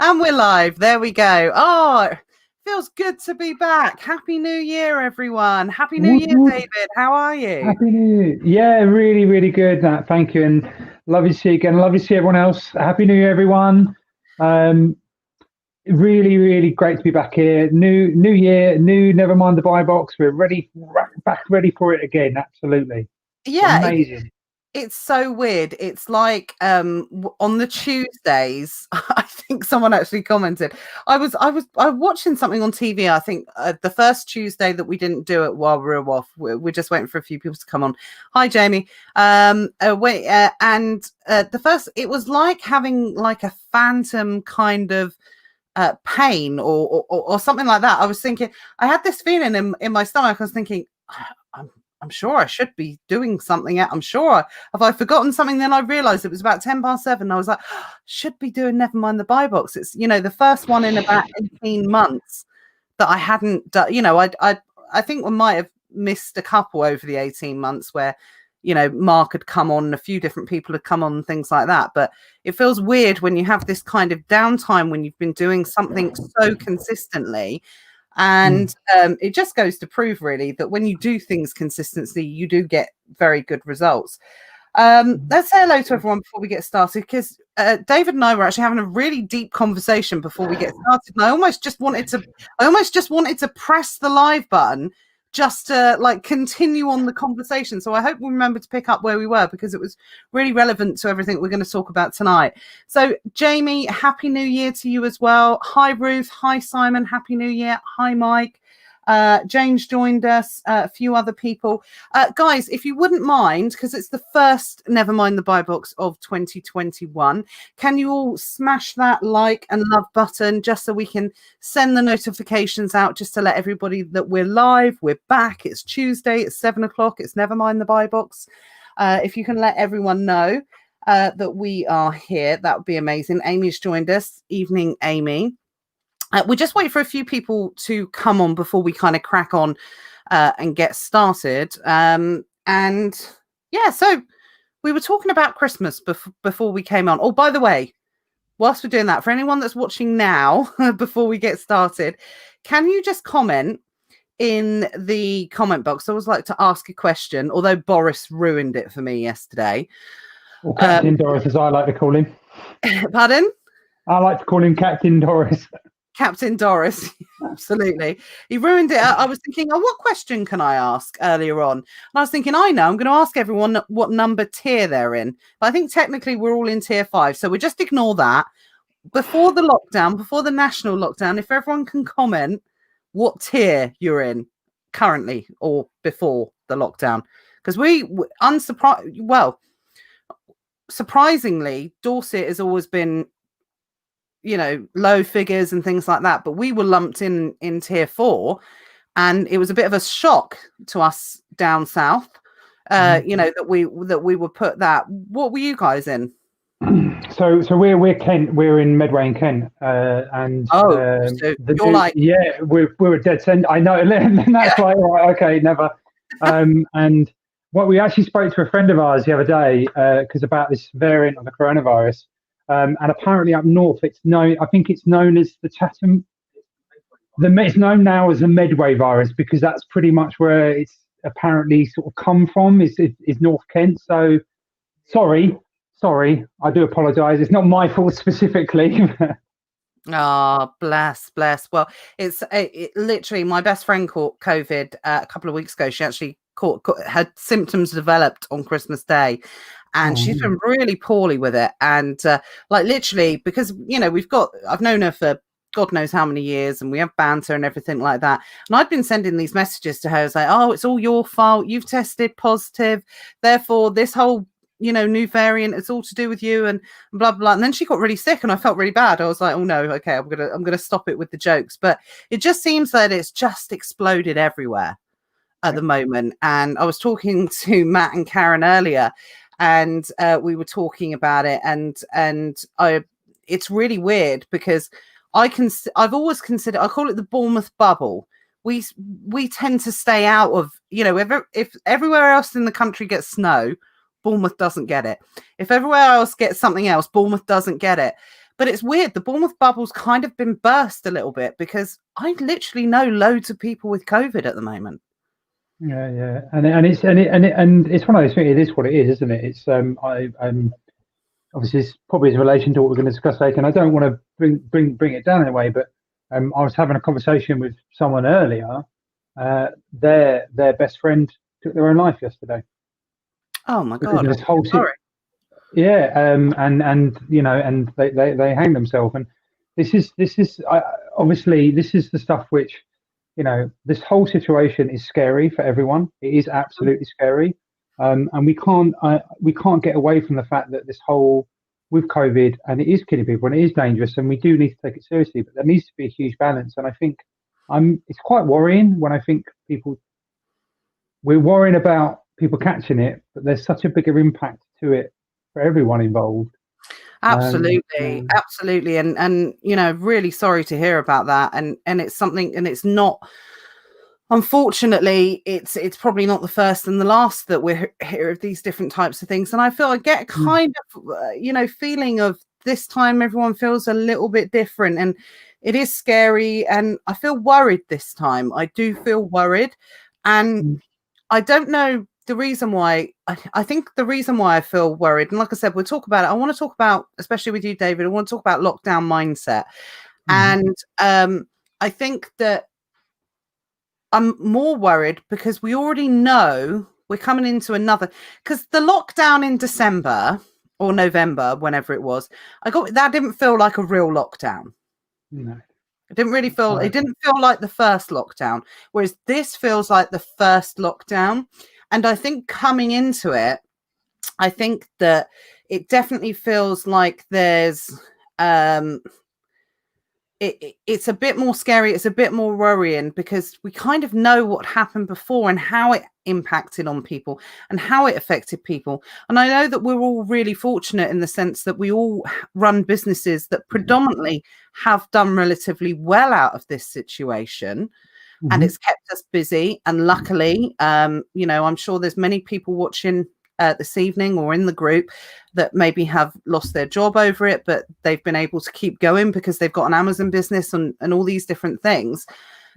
And we're live. There we go. Oh, it feels good to be back. Happy New Year, everyone. Happy New Woot, Year, woot. David. How are you? Happy New Year. Yeah, really, really good, Nat. Thank you. And lovely to see you again. Lovely to see everyone else. Happy New Year, everyone. Um, really, really great to be back here. New year, new Never Mind the Buy Box. We're ready, back ready for it again. Absolutely. Yeah, Amazing. it's so weird. It's like on the Tuesdays, I think someone actually commented. I was watching something on TV. I think the first Tuesday that we didn't do it while we were off. We're just waiting for a few people to come on. Hi, Jamie. The first, it was like having like a phantom kind of pain or something like that. I was thinking, I had this feeling in my stomach. I was thinking, I'm I'm sure I should be doing something. I'm sure. Have I forgotten something? Then I realized it was about 7:10. I was like, should be doing Never Mind the Buy Box. It's, the first one in about 18 months that I hadn't done. I think we might have missed a couple over the 18 months where, Mark had come on, a few different people had come on and things like that. But it feels weird when you have this kind of downtime when you've been doing something so consistently. And it just goes to prove, really, that when you do things consistently, you do get very good results. Let's say hello to everyone before we get started, because David and I were actually having a really deep conversation before we get started. And I almost just wanted to press the live button just to like continue on the conversation. So I hope we remember to pick up where we were, because it was really relevant to everything we're going to talk about tonight. So Jamie, happy New Year to you as well. Hi Ruth. Hi Simon. Happy New Year. Hi Mike. James joined us, a few other people. Guys, if you wouldn't mind, because it's the first Never Mind the Buy Box of 2021, can you all smash that like and love button just so we can send the notifications out, just to let everybody that we're live, we're back, it's Tuesday, it's 7:00, it's Never Mind the Buy Box. If you can let everyone know that we are here, that would be amazing. Amy's joined us. Evening, Amy. We just wait for a few people to come on before we kind of crack on and get started. And yeah, so we were talking about Christmas before we came on. Oh, by the way, whilst we're doing that, for anyone that's watching now, before we get started, can you just comment in the comment box? I always like to ask a question, although Boris ruined it for me yesterday. Or Captain Doris, as I like to call him. Pardon? I like to call him Captain Doris. Captain Doris, absolutely. He ruined it. I was thinking, what question can I ask earlier on? And I was thinking, I know, I'm going to ask everyone what number tier they're in. But I think technically we're all in tier 5. So we just ignore that. Before the lockdown, before the national lockdown, if everyone can comment what tier you're in currently or before the lockdown. Because surprisingly, Dorset has always been, low figures and things like that, but we were lumped in tier 4, and it was a bit of a shock to us down south, that we were put that. What were you guys in? So we're Kent. We're in Medway in Kent, and so you're like, yeah, we're a dead end. I know, and that's right. Okay, never. And what we actually spoke to a friend of ours the other day, because about this variant of the coronavirus. And apparently up north, it's known. I think it's known as the Chatham. It's known now as the Medway virus, because that's pretty much where it's apparently sort of come from. Is North Kent? So sorry, I do apologise. It's not my fault specifically. Oh, bless. Well, it's literally, my best friend caught COVID a couple of weeks ago. She actually had symptoms developed on Christmas Day, and she's been really poorly with it. And like literally, because I've known her for God knows how many years, and we have banter and everything like that. And I've been sending these messages to her, it's like, oh, it's all your fault. You've tested positive, therefore this whole new variant, it's all to do with you, and blah blah. And then she got really sick, and I felt really bad. I was like, oh no, okay, I'm gonna stop it with the jokes. But it just seems that it's just exploded everywhere at the moment. And I was talking to Matt and Karen earlier, and we were talking about it, and it's really weird, because I've always considered, I call it the Bournemouth bubble. We tend to stay out of, if everywhere else in the country gets snow, Bournemouth doesn't get it. If everywhere else gets something else, Bournemouth doesn't get it. But it's weird. The Bournemouth bubble's kind of been burst a little bit because I literally know loads of people with COVID at the moment. Yeah, and it's one of those things. It is what it is, isn't it? It's obviously it's probably in relation to what we're going to discuss later, and I don't want to bring it down in a way, but I was having a conversation with someone earlier. Their best friend took their own life yesterday. Oh my God! This whole yeah, and you know, and they hang themselves, and this is obviously this is the stuff which, you know, this whole situation is scary for everyone. It is absolutely scary, and we can't get away from the fact that this whole with COVID, and it is killing people and it is dangerous, and we do need to take it seriously. But there needs to be a huge balance, and I think it's quite worrying when I think we're worrying about people catching it, but there's such a bigger impact to it for everyone involved. Absolutely, and you know, really sorry to hear about that, and it's something, and it's not, unfortunately, it's probably not the first and the last that we're hear of these different types of things. And I feel I get a kind of you know, feeling of this time everyone feels a little bit different, and it is scary, and I feel worried this time. I do feel worried, and I don't know the reason why. I think the reason why I feel worried, and like I said, we'll talk about it. I want to talk about, especially with you, David, I want to talk about lockdown mindset. And I think that I'm more worried because we already know we're coming into another, because the lockdown in December or November, whenever it was, that didn't feel like a real lockdown. No. It didn't really feel, it didn't feel like the first lockdown, whereas this feels like the first lockdown. And I think coming into it, I think that it definitely feels like there's, it's a bit more scary. It's a bit more worrying because we kind of know what happened before and how it impacted on people and how it affected people. And I know that we're all really fortunate in the sense that we all run businesses that predominantly have done relatively well out of this situation. And it's kept us busy. And luckily, you know, I'm sure there's many people watching this evening or in the group that maybe have lost their job over it, but they've been able to keep going because they've got an Amazon business and all these different things.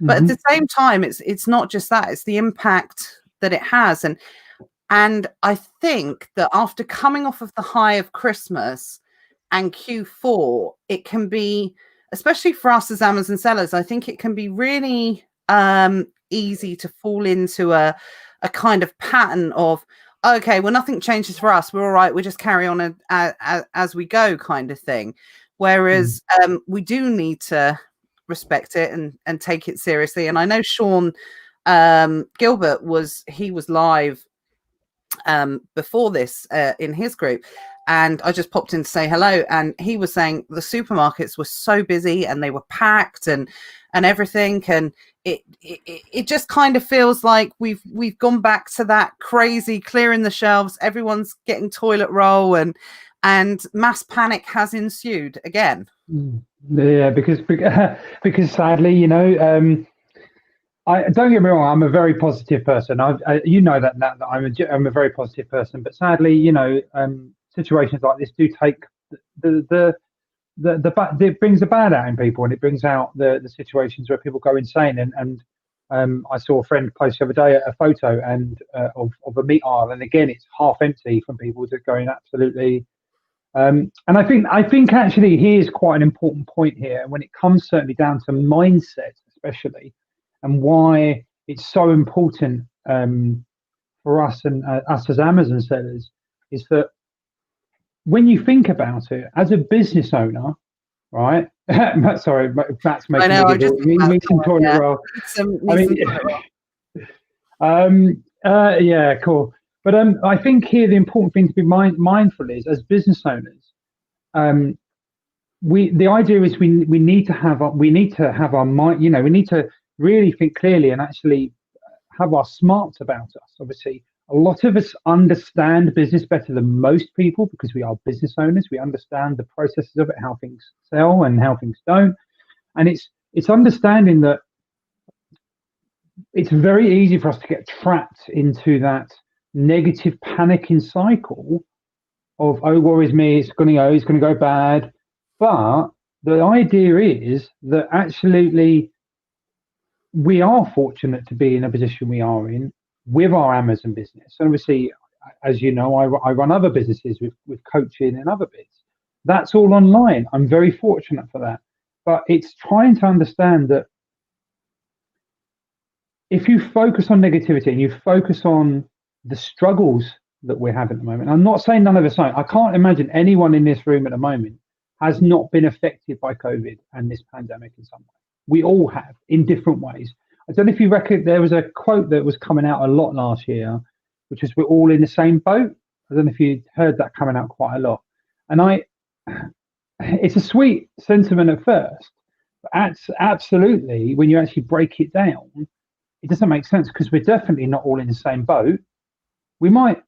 But at the same time, it's not just that, it's the impact that it has. And I think that after coming off of the high of Christmas and Q4, it can be, especially for us as Amazon sellers, I think it can be really easy to fall into a kind of pattern of, okay, well, nothing changes for us. We're all right. We just carry on as we go kind of thing. Whereas we do need to respect it and take it seriously. And I know Sean Gilbert was live before this in his group. And I just popped in to say hello. And he was saying the supermarkets were so busy and they were packed and everything. And it just kind of feels like we've gone back to that crazy clearing the shelves. Everyone's getting toilet roll and mass panic has ensued again. Yeah, because sadly, you know, I don't get me wrong. I'm a very positive person. You know that I'm a very positive person. But sadly, you know, situations like this do take it brings the bad out in people, and it brings out the situations where people go insane. And I saw a friend post the other day a photo of a meat aisle, and again it's half empty from people that are going absolutely. And I think actually here's quite an important point here when it comes certainly down to mindset, especially, and why it's so important for us and us as Amazon sellers is that when you think about it as a business owner, right? Sorry, Matt's making me some toilet roll. Yeah, cool. But I think here the important thing to be mindful is, as business owners, the idea is we need to have our mind. You know, we need to really think clearly and actually have our smarts about us. Obviously, a lot of us understand business better than most people because we are business owners. We understand the processes of it, how things sell and how things don't. And it's understanding that it's very easy for us to get trapped into that negative panicking cycle of, oh, woe is me, it's going to go bad. But the idea is that absolutely we are fortunate to be in a position we are in with our Amazon business. And obviously, as you know, I run other businesses with coaching and other bits. That's all online. I'm very fortunate for that. But it's trying to understand that if you focus on negativity and you focus on the struggles that we're having at the moment, I'm not saying none of us are. I can't imagine anyone in this room at the moment has not been affected by COVID and this pandemic in some way. We all have in different ways. I don't know if you reckon there was a quote that was coming out a lot last year, which was, "We're all in the same boat." I don't know if you heard that coming out quite a lot. And it's a sweet sentiment at first, but absolutely, when you actually break it down, it doesn't make sense, because we're definitely not all in the same boat. We might,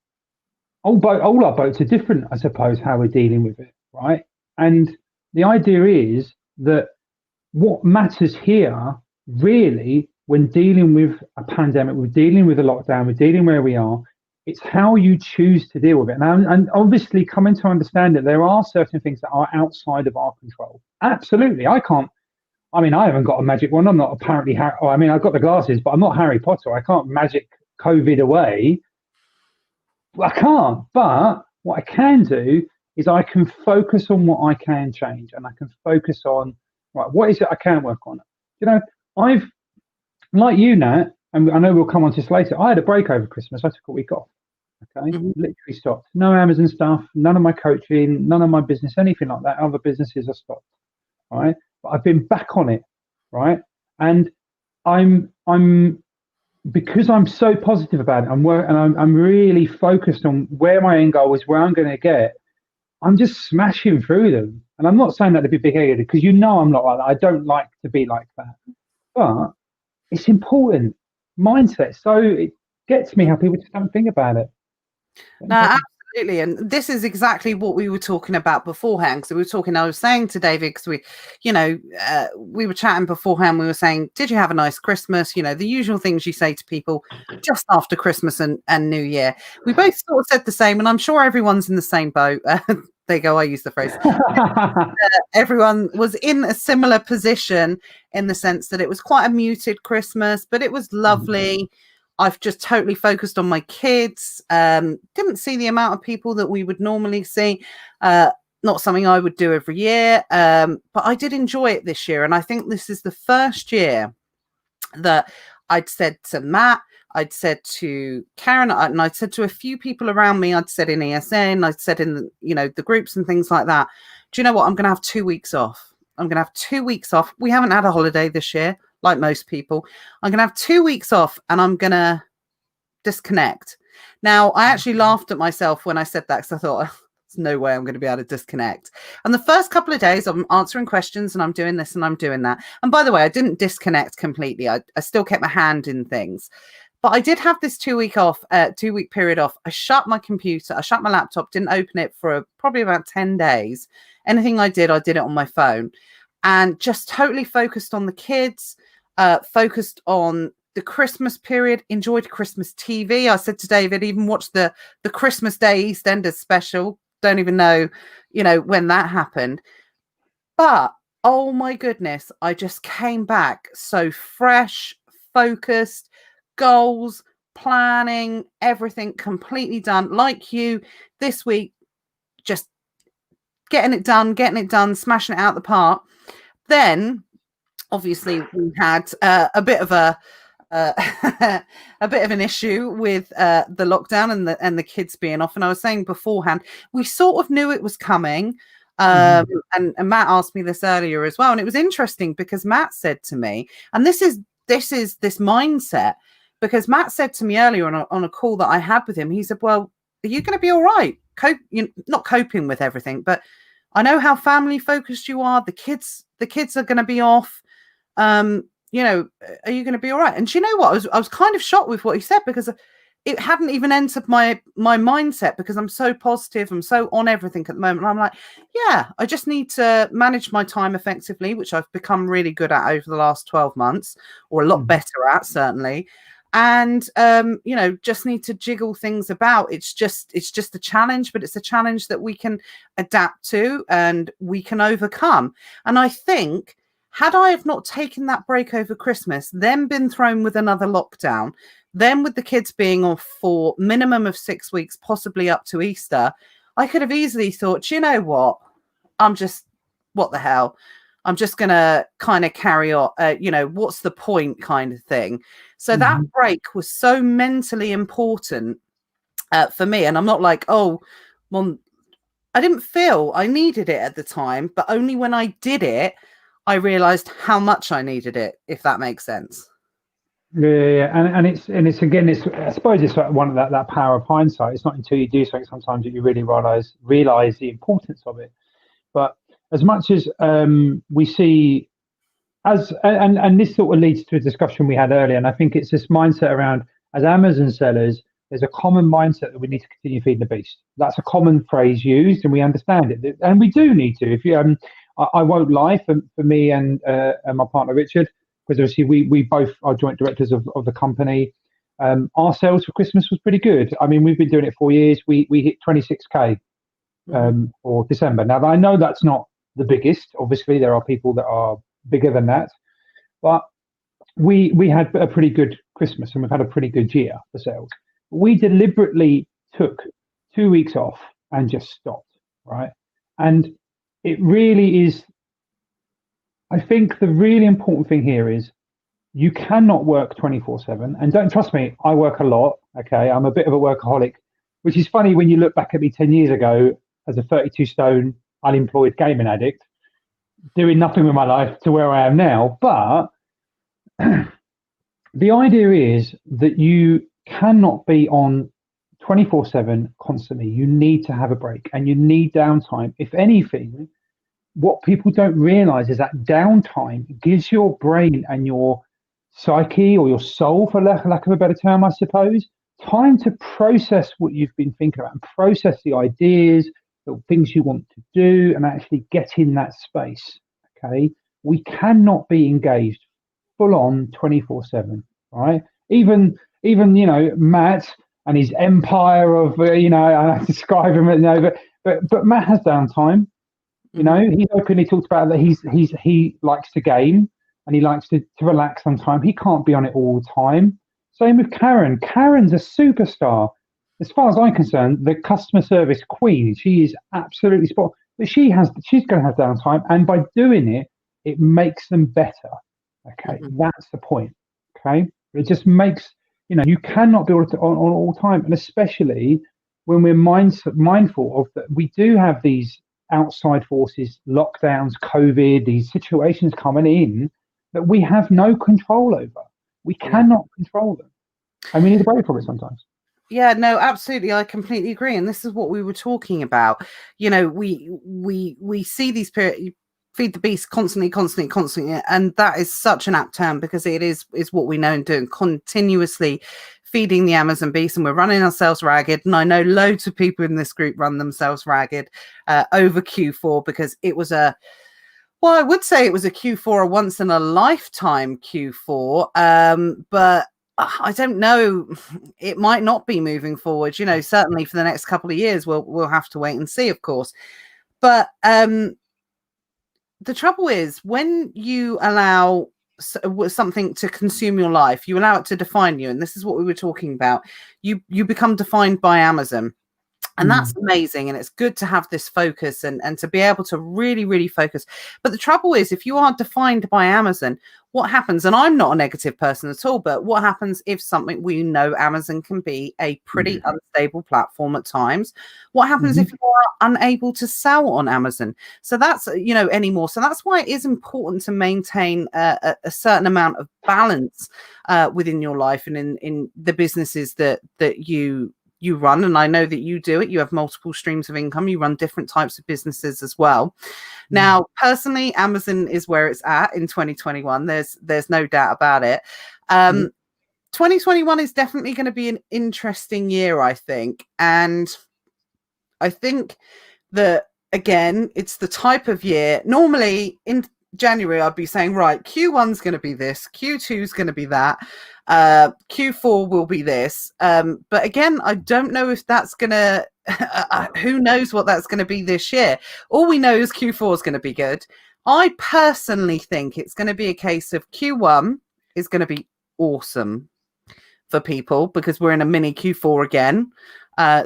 all our boats are different, I suppose, how we're dealing with it, right? And the idea is that what matters here, really, when dealing with a pandemic, we're dealing with a lockdown, we're dealing where we are, it's how you choose to deal with it. And obviously coming to understand that there are certain things that are outside of our control. Absolutely. I haven't got a magic wand. I'm not apparently I've got the glasses, but I'm not Harry Potter. I can't magic COVID away. I can't. But what I can do is I can focus on what I can change, and I can focus on, right, what is it I can work on? You know, I've, like you, Nat, and I know we'll come on to this later, I had a break over Christmas. I took a week off. Okay, literally stopped. No Amazon stuff, none of my coaching, none of my business, anything like that. Other businesses are stopped. Right, but I've been back on it. Right, and I'm because I'm so positive about it. I'm really focused on where my end goal is, where I'm going to get. I'm just smashing through them, and I'm not saying that to be big-headed, because you know I'm not like that. I don't like to be like that, but it's important mindset. So it gets me how people just don't think about it. No, absolutely. And this is exactly what we were talking about beforehand. So I was saying to David, because we were chatting beforehand, we were saying, did you have a nice Christmas? You know, the usual things you say to people just after Christmas and New Year. We both sort of said the same, and I'm sure everyone's in the same boat. There you go, I use the phrase. Everyone was in a similar position, in the sense that it was quite a muted Christmas, but it was lovely. I've just totally focused on my kids. Didn't see the amount of people that we would normally see. Not something I would do every year, but I did enjoy it this year. And I think this is the first year that I'd said to Matt, I'd said to Karen, and I'd said to a few people around me, I'd said in ESN, I'd said in the groups and things like that. Do you know what? I'm going to have 2 weeks off. I'm going to have 2 weeks off. We haven't had a holiday this year, like most people. I'm going to have 2 weeks off, and I'm going to disconnect. Now, I actually laughed at myself when I said that, because I thought, there's no way I'm going to be able to disconnect. And the first couple of days, I'm answering questions, and I'm doing this and I'm doing that. And by the way, I didn't disconnect completely. I still kept my hand in things. But I did have this 2 week period off. I shut my computer, I shut my laptop, didn't open it for probably about 10 days. Anything I did it on my phone, and just totally focused on the kids, focused on the Christmas period, enjoyed Christmas TV. I said to David, even watched the Christmas Day EastEnders special. Don't even know, when that happened. But, oh my goodness, I just came back so fresh, focused, goals, planning, everything completely done. Like you, this week, just getting it done, smashing it out the park. Then, obviously, we had a bit of an issue with the lockdown and the kids being off. And I was saying beforehand, we sort of knew it was coming. And Matt asked me this earlier as well, and it was interesting because Matt said to me, and this is this mindset, because Matt said to me earlier on a call that I had with him, he said, well, are you going to be all right? Not coping with everything, but I know how family focused you are. The kids are going to be off. Are you going to be all right? And do you know what? I was kind of shocked with what he said, because it hadn't even entered my mindset, because I'm so positive. I'm so on everything at the moment. I'm like, yeah, I just need to manage my time effectively, which I've become really good at over the last 12 months, or a lot better at, certainly. and just need to jiggle things about. It's just a challenge, but it's a challenge that we can adapt to and we can overcome. And I think, had I have not taken that break over Christmas, then been thrown with another lockdown, then with the kids being off for minimum of 6 weeks, possibly up to Easter, I could have easily thought, you know what, what the hell? I'm just going to kind of carry on, what's the point kind of thing. So that break was so mentally important for me. And I'm not like, oh, well, I didn't feel I needed it at the time, but only when I did it, I realized how much I needed it, if that makes sense. Yeah. And it's again, I suppose it's like one of that power of hindsight. It's not until you do something sometimes that you really realize the importance of it. But as much as we see and this sort of leads to a discussion we had earlier, and I think it's this mindset around, as Amazon sellers, there's a common mindset that we need to continue feeding the beast. That's a common phrase used, and we understand it, and we do need to. If you, I won't lie, for me and my partner Richard, because obviously we both are joint directors of the company. Our sales for Christmas was pretty good. I mean, we've been doing it 4 years. We hit 26k for December. Now I know that's not the biggest. Obviously, there are people that are bigger than that, but we had a pretty good Christmas and we've had a pretty good year for sales. We deliberately took 2 weeks off and just stopped, right? And it really is, I think the really important thing here is you cannot work 24/7. And don't trust me, I work a lot. Okay, I'm a bit of a workaholic, which is funny when you look back at me 10 years ago as a 32 stone unemployed gaming addict, doing nothing with my life, to where I am now. But the idea is that you cannot be on 24/7 constantly. You need to have a break and you need downtime. If anything, what people don't realize is that downtime gives your brain and your psyche, or your soul, for lack of a better term, I suppose, time to process what you've been thinking about and process the ideas, the things you want to do, and actually get in that space. Okay, we cannot be engaged full on 24/7, right? Even Matt and his empire of I describe him, but Matt has downtime. He openly talked about that he likes to game and he likes to relax sometimes. He can't be on it all the time. Same with Karen. Karen's a superstar. As far as I'm concerned, the customer service queen. She is absolutely spot on. But she's going to have downtime, and by doing it, it makes them better. Okay, that's the point. Okay, it just makes you cannot be on all the time, and especially when we're mindful of that, we do have these outside forces, lockdowns, COVID, these situations coming in that we have no control over. We cannot control them, and we need a break from it sometimes. Yeah, no, absolutely. I completely agree. And this is what we were talking about. We see these feed the beast constantly. And that is such an apt term, because it is what we know and doing, continuously feeding the Amazon beast, and we're running ourselves ragged. And I know loads of people in this group run themselves ragged over Q4, because it was I would say it was a Q4, a once in a lifetime Q4. But I don't know. It might not be moving forward. Certainly for the next couple of years, we'll have to wait and see, of course. But the trouble is, when you allow something to consume your life, you allow it to define you, and this is what we were talking about. You become defined by Amazon. And that's amazing. And it's good to have this focus and to be able to really, really focus. But the trouble is, if you are defined by Amazon, what happens? And I'm not a negative person at all, but what happens if we know Amazon can be a pretty unstable platform at times? What happens if you are unable to sell on Amazon? So that's, anymore. So that's why it is important to maintain a certain amount of balance within your life and in the businesses that you run. And I know that you do it. You have multiple streams of income. You run different types of businesses as well. Now, personally, Amazon is where it's at in 2021. There's no doubt about it. 2021 is definitely going to be an interesting year, I think. And I think that, again, it's the type of year, normally in January, I'd be saying, right, Q1's going to be this, Q2's going to be that, Q4 will be this. But again, I don't know if that's going to, who knows what that's going to be this year. All we know is Q4 is going to be good. I personally think it's going to be a case of Q1 is going to be awesome for people because we're in a mini Q4 again.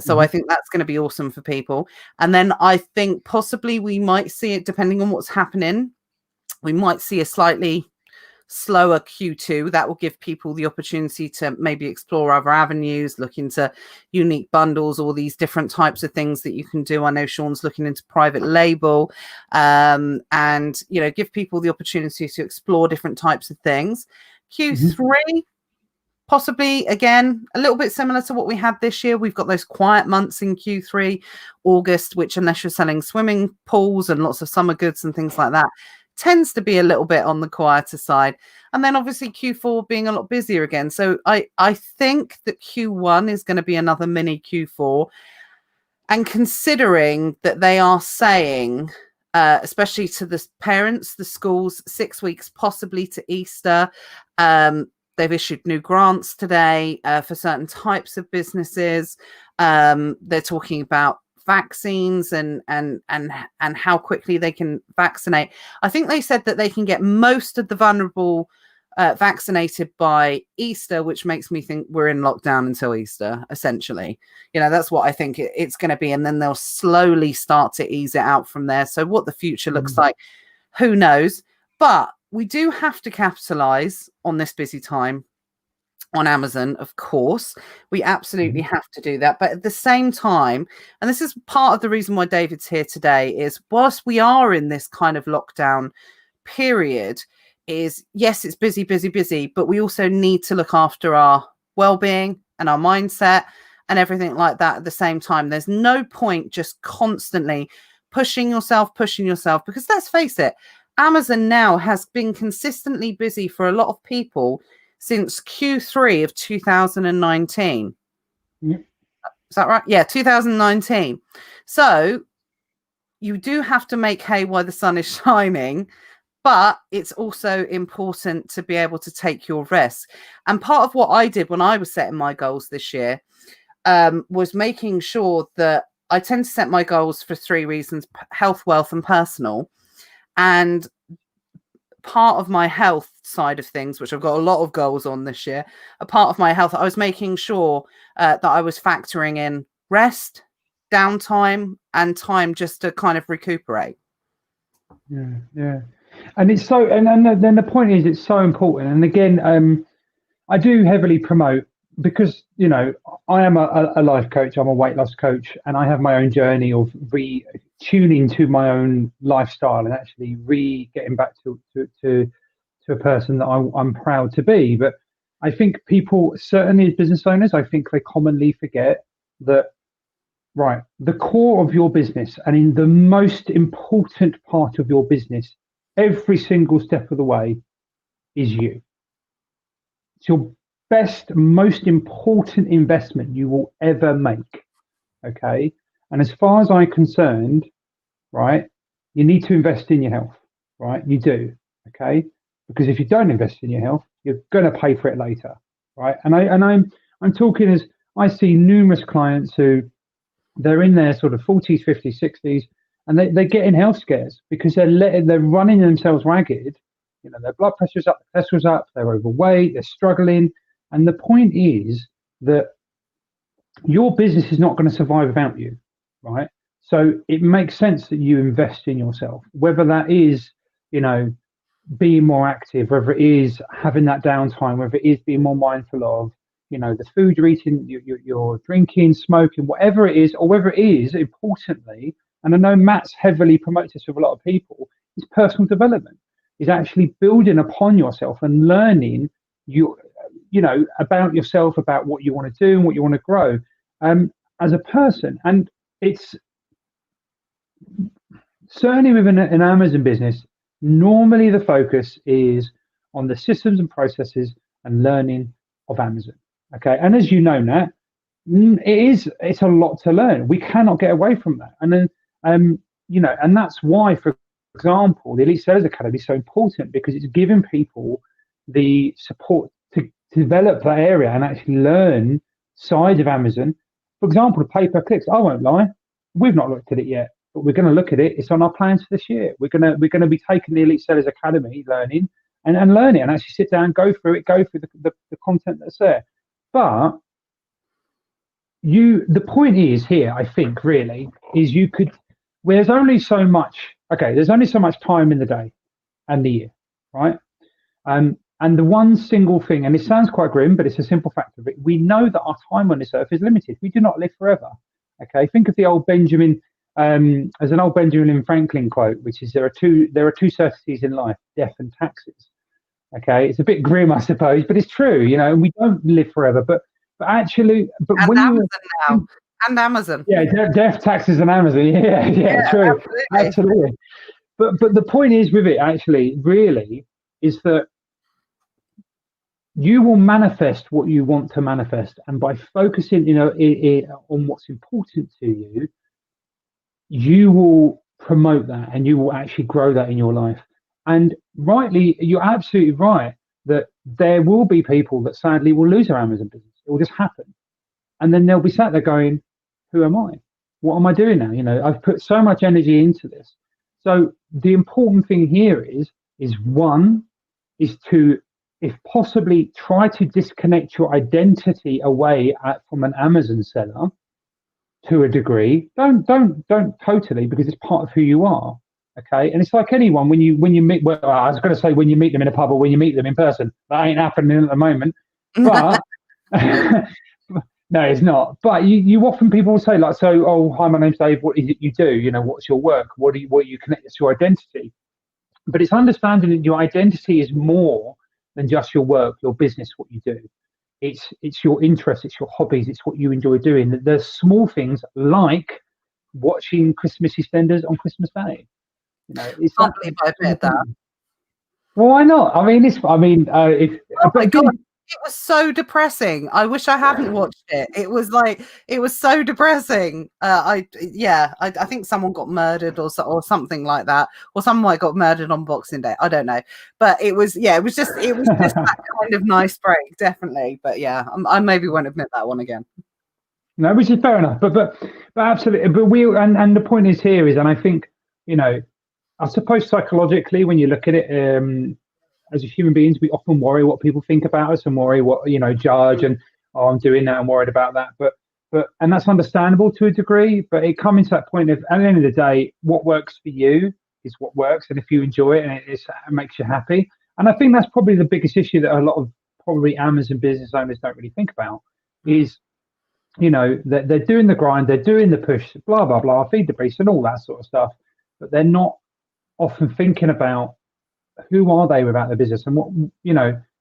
So I think that's going to be awesome for people. And then I think possibly we might see it, depending on what's happening, we might see a slightly slower Q2. That will give people the opportunity to maybe explore other avenues, look into unique bundles, all these different types of things that you can do. I know Sean's looking into private label, and, you know, give people the opportunity to explore different types of things. Q3, possibly, again, a little bit similar to what we had this year. We've got those quiet months in Q3, August, which unless you're selling swimming pools and lots of summer goods and things like that, tends to be a little bit on the quieter side. And then obviously Q4 being a lot busier again. So I think that Q1 is going to be another mini Q4. And considering that they are saying, especially to the parents, the schools, 6 weeks possibly to Easter, they've issued new grants today for certain types of businesses. They're talking about vaccines and how quickly they can vaccinate. I think they said that they can get most of the vulnerable vaccinated by Easter, which makes me think we're in lockdown until Easter, essentially. You know, that's what I think it's going to be. And then they'll slowly start to ease it out from there. So what the future looks like, who knows? But we do have to capitalize on this busy time on Amazon, of course. We absolutely have to do that. But at the same time, and this is part of the reason why David's here today, is whilst we are in this kind of lockdown period, is yes, it's busy, but we also need to look after our well-being and our mindset and everything like that at the same time. There's no point just constantly pushing yourself, because let's face it, Amazon now has been consistently busy for a lot of people since Q3 of 2019. Is that right? Yeah, 2019. So you do have to make hay while the sun is shining, but it's also important to be able to take your rest. And part of what I did when I was setting my goals this year was making sure that I tend to set my goals for 3 reasons: health, wealth, and personal. And part of my health side of things, which I've got a lot of goals on this year, a part of my health, I was making sure that I was factoring in rest, downtime, and time just to kind of recuperate. Yeah. And it's so, and then the point is, it's so important. And again, I do heavily promote, because, you know, I am a life coach, I'm a weight loss coach, and I have my own journey of tuning to my own lifestyle and actually getting back to a person that I'm proud to be. But I think people, certainly as business owners, I think they commonly forget that, right, the core of your business, and in the most important part of your business, every single step of the way, is you. It's your best, most important investment you will ever make. Okay. And as far as I'm concerned, right, you need to invest in your health, right? You do. Okay. Because if you don't invest in your health, you're going to pay for it later. Right. And I'm talking as I see numerous clients who they're in their sort of 40s, 50s, 60s, and they're getting health scares because they're running themselves ragged. You know, their blood pressure's up, their cholesterol's up, they're overweight, they're struggling. And the point is that your business is not going to survive without you, right? So it makes sense that you invest in yourself, whether that is, you know, being more active, whether it is having that downtime, whether it is being more mindful of, you know, the food you're eating, you're drinking, smoking, whatever it is, or whether it is, importantly, and I know Matt's heavily promotes this with a lot of people, is personal development, is actually building upon yourself and learning you know, about yourself, about what you want to do and what you want to grow as a person. And it's certainly within an Amazon business, normally the focus is on the systems and processes and learning of Amazon. Okay. And as you know, Nat, it's a lot to learn. We cannot get away from that. And then, you know, and that's why, for example, the Elite Sellers Academy is so important because it's giving people the support to develop that area and actually learn sides of Amazon. For example, the pay-per-clicks, I won't lie, we've not looked at it yet, but we're going to look at it. It's on our plans for this year. We're going to be taking the Elite Sellers Academy learning and learn it and actually sit down, go through the content that's there. But the point is here, I think, really, is there's only so much time in the day and the year, right? And the one single thing, and it sounds quite grim, but it's a simple fact of it. We know that our time on this earth is limited. We do not live forever. Okay, think of the old Benjamin, as an old Benjamin Franklin quote, which is there are two certainties in life: death and taxes. Okay, it's a bit grim, I suppose, but it's true. We don't live forever, but actually, and when Amazon now, and Amazon, yeah, death, taxes, and Amazon, yeah, true, absolutely. But the point is with it, actually, really, is that you will manifest what you want to manifest, and by focusing, on what's important to you, you will promote that, and you will actually grow that in your life. And rightly, you're absolutely right that there will be people that sadly will lose their Amazon business. It will just happen, and then they'll be sat there going, "Who am I? What am I doing now? I've put so much energy into this." So the important thing here is to, if possibly, try to disconnect your identity away from an Amazon seller to a degree. Don't totally, because it's part of who you are. Okay, and it's like anyone when you meet. Well, I was going to say when you meet them in a pub or when you meet them in person. That ain't happening at the moment. But no, it's not. But you often people will say like, so, oh, hi, my name's Dave. What is it you do? What's your work? What you connect to your identity? But it's understanding that your identity is more than just your work, your business, what you do. It's your interests, it's your hobbies, it's what you enjoy doing. There's small things like watching Christmas EastEnders on Christmas Day. I can't believe I read that. Well, why not? I mean, oh my God. It was so depressing. I wish I hadn't watched it. It was so depressing. I think someone got murdered or something like that, or someone might got murdered on Boxing Day. I don't know, but it was just that kind of nice break, definitely. But yeah, I maybe won't admit that one again. No, which is fair enough. But absolutely. But and the point is here is, and I think I suppose psychologically, when you look at it, as human beings, we often worry what people think about us and worry what, judge and, oh, I'm doing that, I'm worried about that. And that's understandable to a degree, but it comes to that point of, at the end of the day, what works for you is what works. And if you enjoy it and it makes you happy. And I think that's probably the biggest issue that a lot of probably Amazon business owners don't really think about is, that they're doing the grind, they're doing the push, blah, blah, blah, feed the beast and all that sort of stuff. But they're not often thinking about, who are they without their business? And what,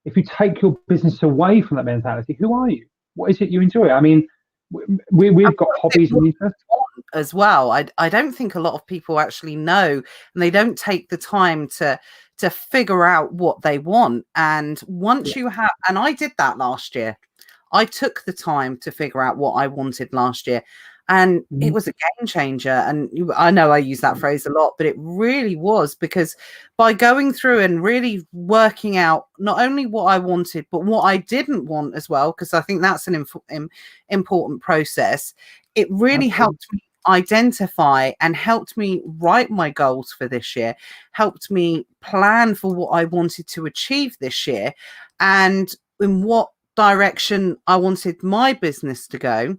if you take your business away from that mentality, who are you? What is it you enjoy? I mean, we've got hobbies and interests as well. I don't think a lot of people actually know, and they don't take the time to figure out what they want. And once you have, and I did that last year, I took the time to figure out what I wanted last year. And it was a game changer. And I know I use that phrase a lot, but it really was, because by going through and really working out not only what I wanted, but what I didn't want as well, because I think that's an important process. It really helped me identify and helped me write my goals for this year, helped me plan for what I wanted to achieve this year and in what direction I wanted my business to go,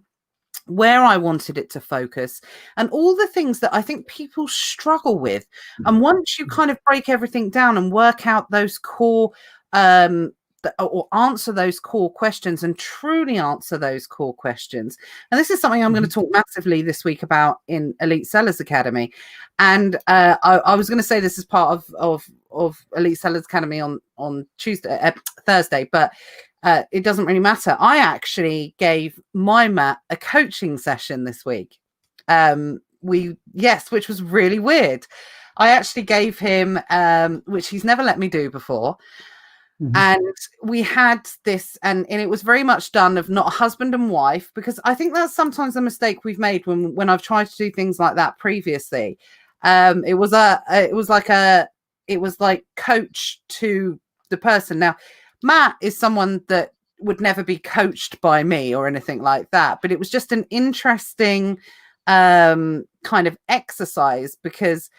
where I wanted it to focus, and all the things that I think people struggle with. And once you kind of break everything down and work out those core or answer those core questions and truly answer those core questions. And this is something I'm going to talk massively this week about in Elite Sellers Academy. And I was going to say this is part of Elite Sellers Academy on Thursday, but it doesn't really matter. I actually gave my Matt a coaching session this week. Which was really weird. I actually gave him, which he's never let me do before. And we had this, and it was very much done of not husband and wife, because I think that's sometimes a mistake we've made when I've tried to do things like that previously. It was like coach to the person. Now, Matt is someone that would never be coached by me or anything like that, but it was just an interesting kind of exercise, because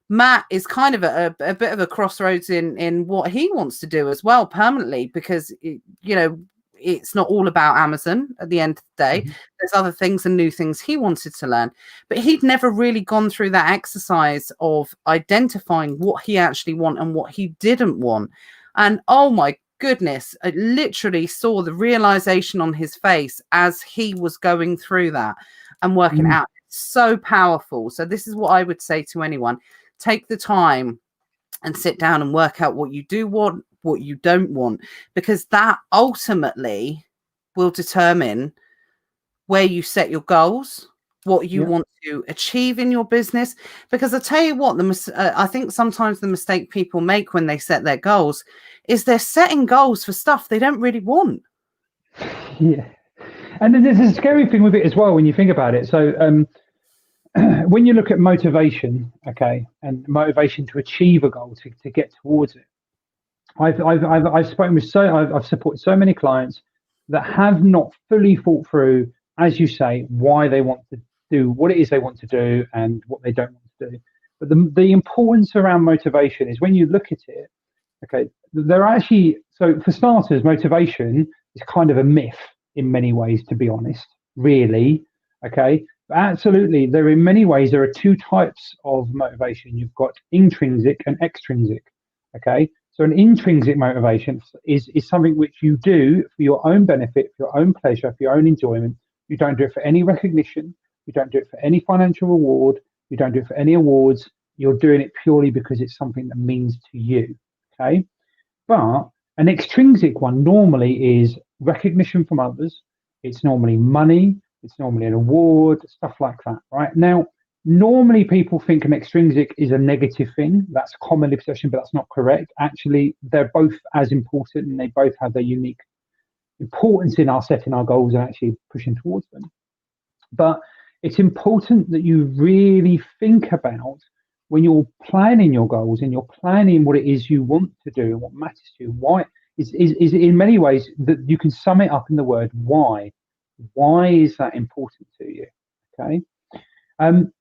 Matt is kind of a bit of a crossroads in what he wants to do as well permanently, because it's not all about Amazon at the end of the day. Mm-hmm. There's other things and new things he wanted to learn, but he'd never really gone through that exercise of identifying what he actually want and what he didn't want. And oh my goodness, I literally saw the realization on his face as he was going through that and working out. It's so powerful. So this is what I would say to anyone. Take the time and sit down and work out what you do want, what you don't want, because that ultimately will determine where you set your goals, what you want to achieve in your business. Because I tell you what, I think sometimes the mistake people make when they set their goals is they're setting goals for stuff they don't really want. Yeah. And then there's a scary thing with it as well when you think about it. So when you look at motivation, okay, and motivation to achieve a goal, to get towards it, I've spoken with I've supported so many clients that have not fully thought through, as you say, why they want to do what it is they want to do and what they don't want to do. But the importance around motivation is when you look at it, okay, they're actually, so for starters, motivation is kind of a myth in many ways, to be honest, really, okay. Absolutely. There in many ways, there are two types of motivation. You've got intrinsic and extrinsic. Okay. So an intrinsic motivation is something which you do for your own benefit, for your own pleasure, for your own enjoyment. You don't do it for any recognition. You don't do it for any financial reward. You don't do it for any awards. You're doing it purely because it's something that means to you. Okay. But an extrinsic one normally is recognition from others. It's normally money. It's normally an award, stuff like that, right? Now, normally people think an extrinsic is a negative thing. That's commonly perception, but that's not correct. Actually, they're both as important, and they both have their unique importance in our setting our goals and actually pushing towards them. But it's important that you really think about, when you're planning your goals and you're planning what it is you want to do and what matters to you, why is in many ways that you can sum it up in the word why. Why is that important to you? Okay. And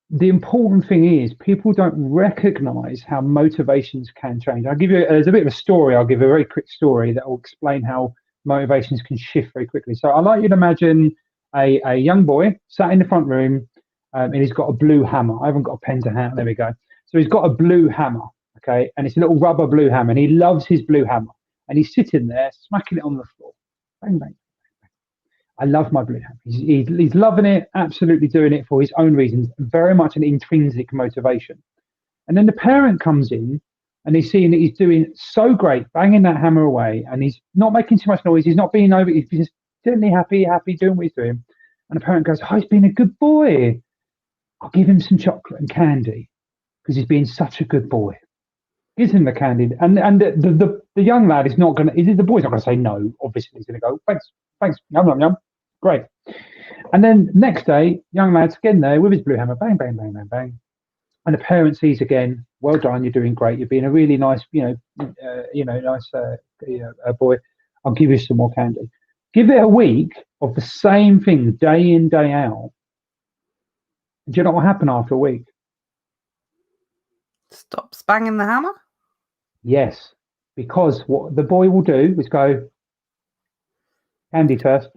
the important thing is people don't recognize how motivations can change. I'll give you, there's a bit of a story. I'll give a very quick story that will explain how motivations can shift very quickly. So I'd like you to imagine a young boy sat in the front room and he's got a blue hammer. I haven't got a pen to hand. There we go. So he's got a blue hammer. Okay. And it's a little rubber blue hammer, and he loves his blue hammer, and he's sitting there smacking it on the floor. Bang, bang. I love my blue hammer. He's loving it, absolutely doing it for his own reasons, very much an intrinsic motivation. And then the parent comes in and he's seeing that he's doing so great, banging that hammer away, and he's not making too much noise. He's not being over, he's just gently happy, doing what he's doing. And the parent goes, oh, he's been a good boy. I'll give him some chocolate and candy because he's been such a good boy. Gives him the candy. And the young lad is not going to, the boy's not going to say no. Obviously, he's going to go, thanks, yum, yum, yum. Great. And then next day, young lad's again there with his blue hammer, bang, bang, bang, bang, bang. And the parent sees again, well done, you're doing great. You're being a really nice, nice boy. I'll give you some more candy. Give it a week of the same thing, day in, day out. Do you know what happened after a week? Stops banging the hammer? Yes, because what the boy will do is go, candy first.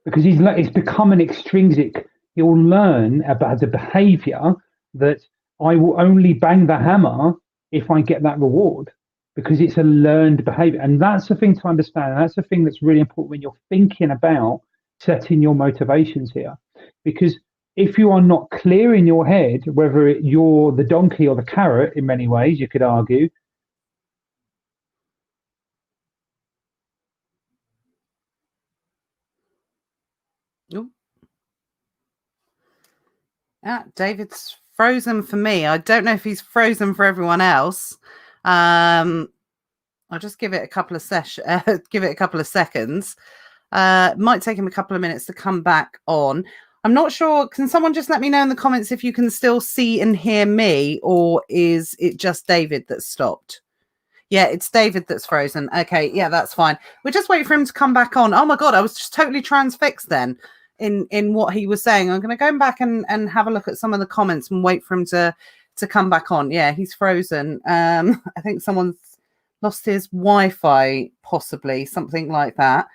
Because it's become an extrinsic. He'll learn about the behavior that I will only bang the hammer if I get that reward, because it's a learned behavior. And that's the thing to understand. And that's the thing that's really important when you're thinking about setting your motivations here. Because if you are not clear in your head, whether you're the donkey or the carrot, in many ways, you could argue, Yeah, David's frozen for me. I don't know if he's frozen for everyone else. I'll just give it a couple of seconds. Might take him a couple of minutes to come back on. I'm not sure. Can someone just let me know in the comments if you can still see and hear me, or is it just David that's stopped? Yeah, it's David that's frozen. Okay, yeah, that's fine. We'll just wait for him to come back on. Oh my God, I was just totally transfixed then in what he was saying. I'm going to go back and have a look at some of the comments and wait for him to come back on. Yeah, he's frozen. I think someone's lost his Wi-Fi, possibly, something like that.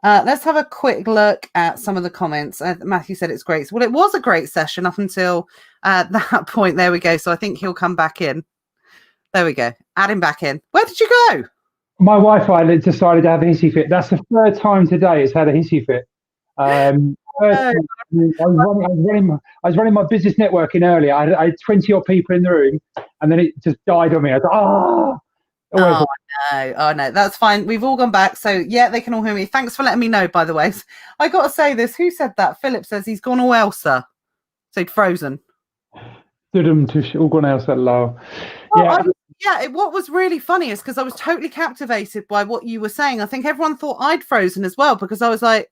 Let's have a quick look at some of the comments. Matthew said it's great. Well, it was a great session up until that point. There we go. So I think he'll come back in. There we go. Add him back in. Where did you go? My Wi-Fi decided to have a hissy fit. That's the third time today it's had a hissy fit. I was running my business networking earlier. I had 20 odd people in the room, and then it just died on me. I was like, Oh no, that's fine. We've all gone back. So yeah, they can all hear me. Thanks for letting me know, by the way. I got to say this. Who said that? Philip says he's gone all Elsa. So he'd frozen. All gone Elsa low. Yeah. What was really funny is because I was totally captivated by what you were saying. I think everyone thought I'd frozen as well, because I was like,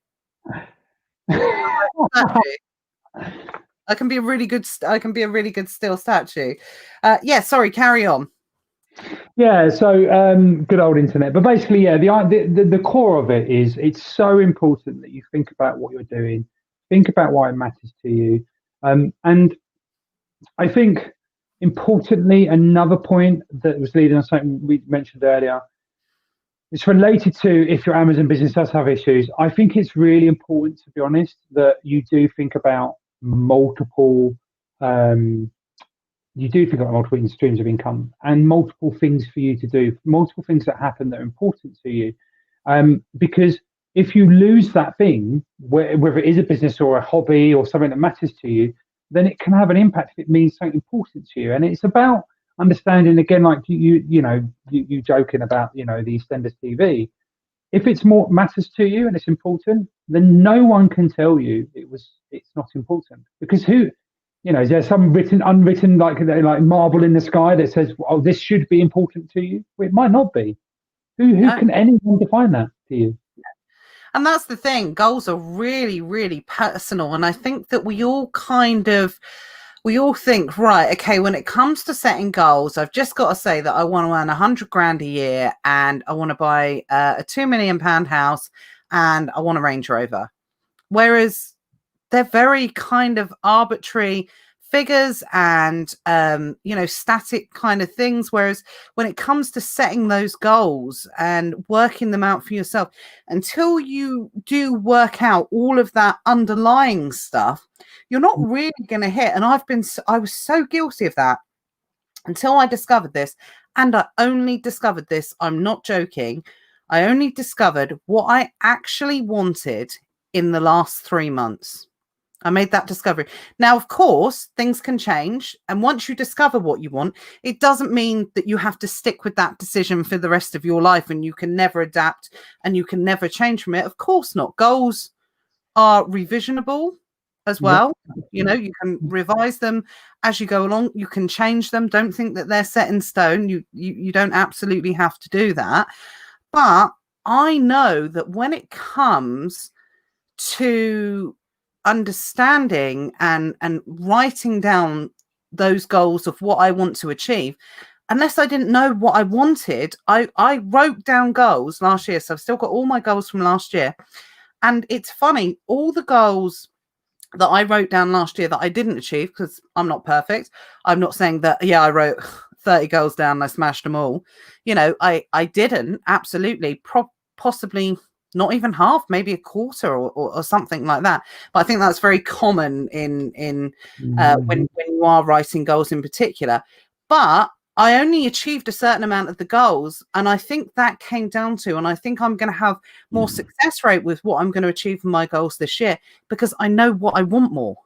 I can be a really good still statue. Yeah, sorry, carry on. Yeah, so good old internet. But basically, yeah, the core of it is it's so important that you think about what you're doing, think about why it matters to you. And I think, importantly, another point that was leading on something we mentioned earlier, it's related to if your Amazon business does have issues. I think it's really important, to be honest, that you do think about multiple streams of income and multiple things for you to do, multiple things that happen that are important to you. Because if you lose that thing, whether it is a business or a hobby or something that matters to you, then it can have an impact if it means something important to you. And it's about understanding, again, like you joking about, the EastEnders TV. If it's more matters to you and it's important, then no one can tell you it's not important, because is there some unwritten like marble in the sky that says, "Oh, this should be important to you"? Well, it might not be. Who can anyone define that to you? And that's the thing. Goals are really, really personal, and I think that we all think, right, okay, when it comes to setting goals, I've just got to say that I want to earn 100 grand a year, and I want to buy a £2 million house, and I want a Range Rover. Whereas they're very kind of arbitrary figures and static kind of things, whereas when it comes to setting those goals and working them out for yourself, until you do work out all of that underlying stuff, you're not really going to hit. And I was so guilty of that until I discovered this. And I only discovered this, I'm not joking, I only discovered what I actually wanted in the last 3 months. I made that discovery. Now, of course, things can change. And once you discover what you want, it doesn't mean that you have to stick with that decision for the rest of your life and you can never adapt and you can never change from it. Of course not. Goals are revisionable as well. You can revise them as you go along. You can change them. Don't think that they're set in stone. You don't absolutely have to do that. But I know that when it comes to understanding and writing down those goals of what I want to achieve, unless I didn't know what I wanted, I wrote down goals last year. So I've still got all my goals from last year. And it's funny, all the goals that I wrote down last year that I didn't achieve, because I'm not perfect. I'm not saying that, I wrote 30 goals down and I smashed them all. I didn't, absolutely, possibly not even half, maybe a quarter or something like that. But I think that's very common in when you are writing goals in particular. But I only achieved a certain amount of the goals. And I think that came down to, and I think I'm going to have more success rate with what I'm going to achieve for my goals this year, because I know what I want more.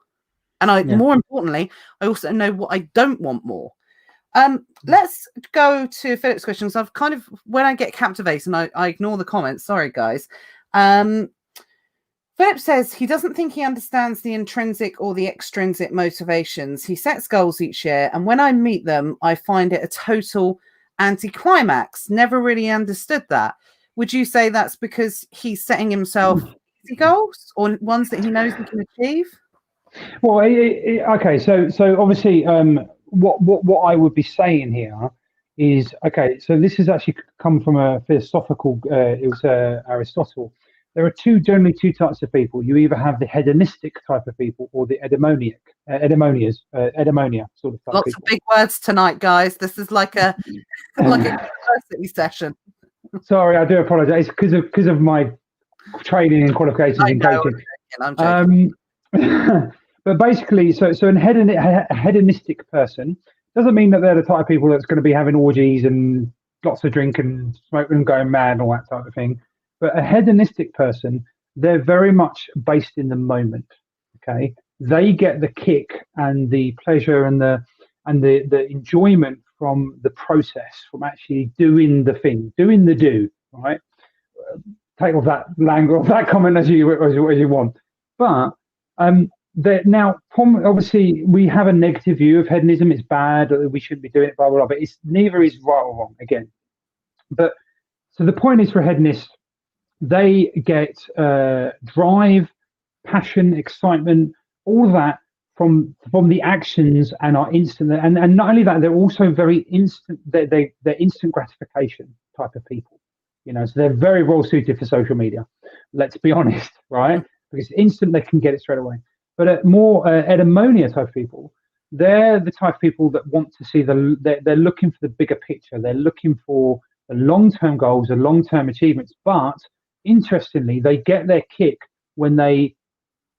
And more importantly, I also know what I don't want more. Let's go to Philip's questions. I've kind of, when I get captivated, and I ignore the comments. Sorry, guys. Philip says he doesn't think he understands the intrinsic or the extrinsic motivations. He sets goals each year, and when I meet them, I find it a total anticlimax. Never really understood that. Would you say that's because he's setting himself easy goals or ones that he knows he can achieve? Well, okay. So obviously, what I would be saying here is okay. So this has actually come from a philosophical. It was Aristotle. There are generally two types of people. You either have the hedonistic type of people or the eudaimonia sort of type of Lots of people. big words tonight, guys. This is like a university session. Sorry, I do apologise. It's because of my training and qualifications in coaching. I'm joking. But basically, so a hedonistic person doesn't mean that they're the type of people that's going to be having orgies and lots of drink and smoking and going mad and all that type of thing. But a hedonistic person, they're very much based in the moment. Okay, they get the kick and the pleasure and the enjoyment from the process, from actually doing the thing, doing the do. Right. Take off that language, that comment as you want. But now, obviously, we have a negative view of hedonism. It's bad. We shouldn't be doing it. Blah blah blah. But neither is right or wrong. Again, but so the point is for hedonists, they get drive, passion, excitement, all of that from the actions and are instant. And not only that, they're also very instant. They're instant gratification type of people. You know, so they're very well suited for social media. Let's be honest, right? Because instant, they can get it straight away. But more eudaimonia type people, they're the type of people that want to see they're looking for the bigger picture. They're looking for the long-term goals, the long-term achievements. But interestingly, they get their kick when they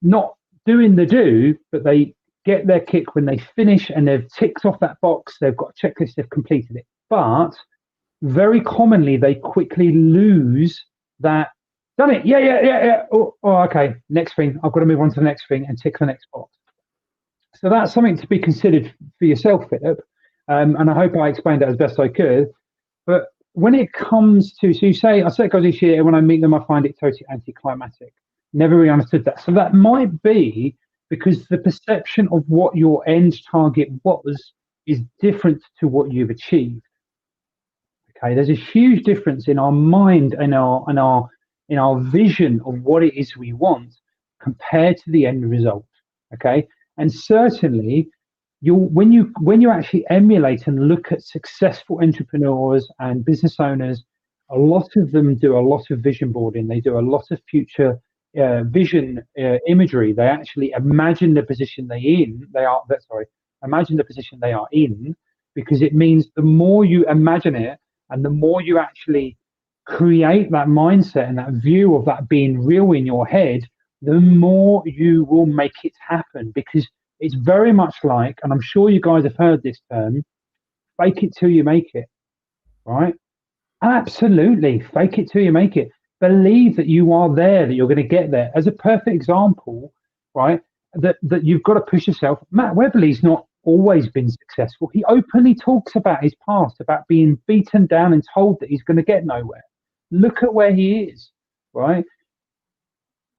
not doing the do, but they get their kick when they finish and they've ticked off that box. They've got a checklist. They've completed it. But very commonly, they quickly lose that. Done it. Yeah. Oh, okay. Next thing. I've got to move on to the next thing and tick the next box. So that's something to be considered for yourself, Philip. And I hope I explained that as best I could. But when it comes to, so you say, I say it goes each year, when I meet them, I find it totally anticlimactic. Never really understood that. So that might be because the perception of what your end target was is different to what you've achieved. Okay, there's a huge difference in our mind and our vision of what it is we want compared to the end result. Okay, and certainly when you actually emulate and look at successful entrepreneurs and business owners, a lot of them do a lot of vision boarding. They do a lot of future vision imagery. They actually imagine the position imagine the position they are in, because it means the more you imagine it and the more you actually create that mindset and that view of that being real in your head, the more you will make it happen. Because it's very much like, and I'm sure you guys have heard this term, fake it till you make it, right? Absolutely, fake it till you make it. Believe that you are there, that you're going to get there. As a perfect example, right, that you've got to push yourself. Matt Webley's not always been successful. He openly talks about his past, about being beaten down and told that he's going to get nowhere. Look at where he is, right?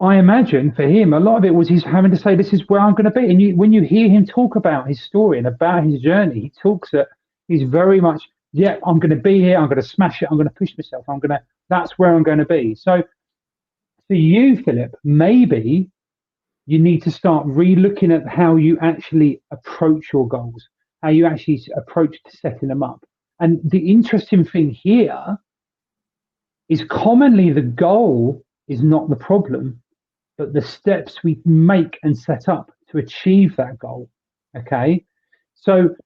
I imagine for him, a lot of it was he's having to say, this is where I'm going to be. And when you hear him talk about his story and about his journey, he talks that he's very much, yeah, I'm going to be here. I'm going to smash it. I'm going to push myself. That's where I'm going to be. So for you, Philip, maybe you need to start re-looking at how you actually approach your goals, how you actually approach setting them up. And the interesting thing here is commonly the goal is not the problem, but the steps we make and set up to achieve that goal. Okay. So,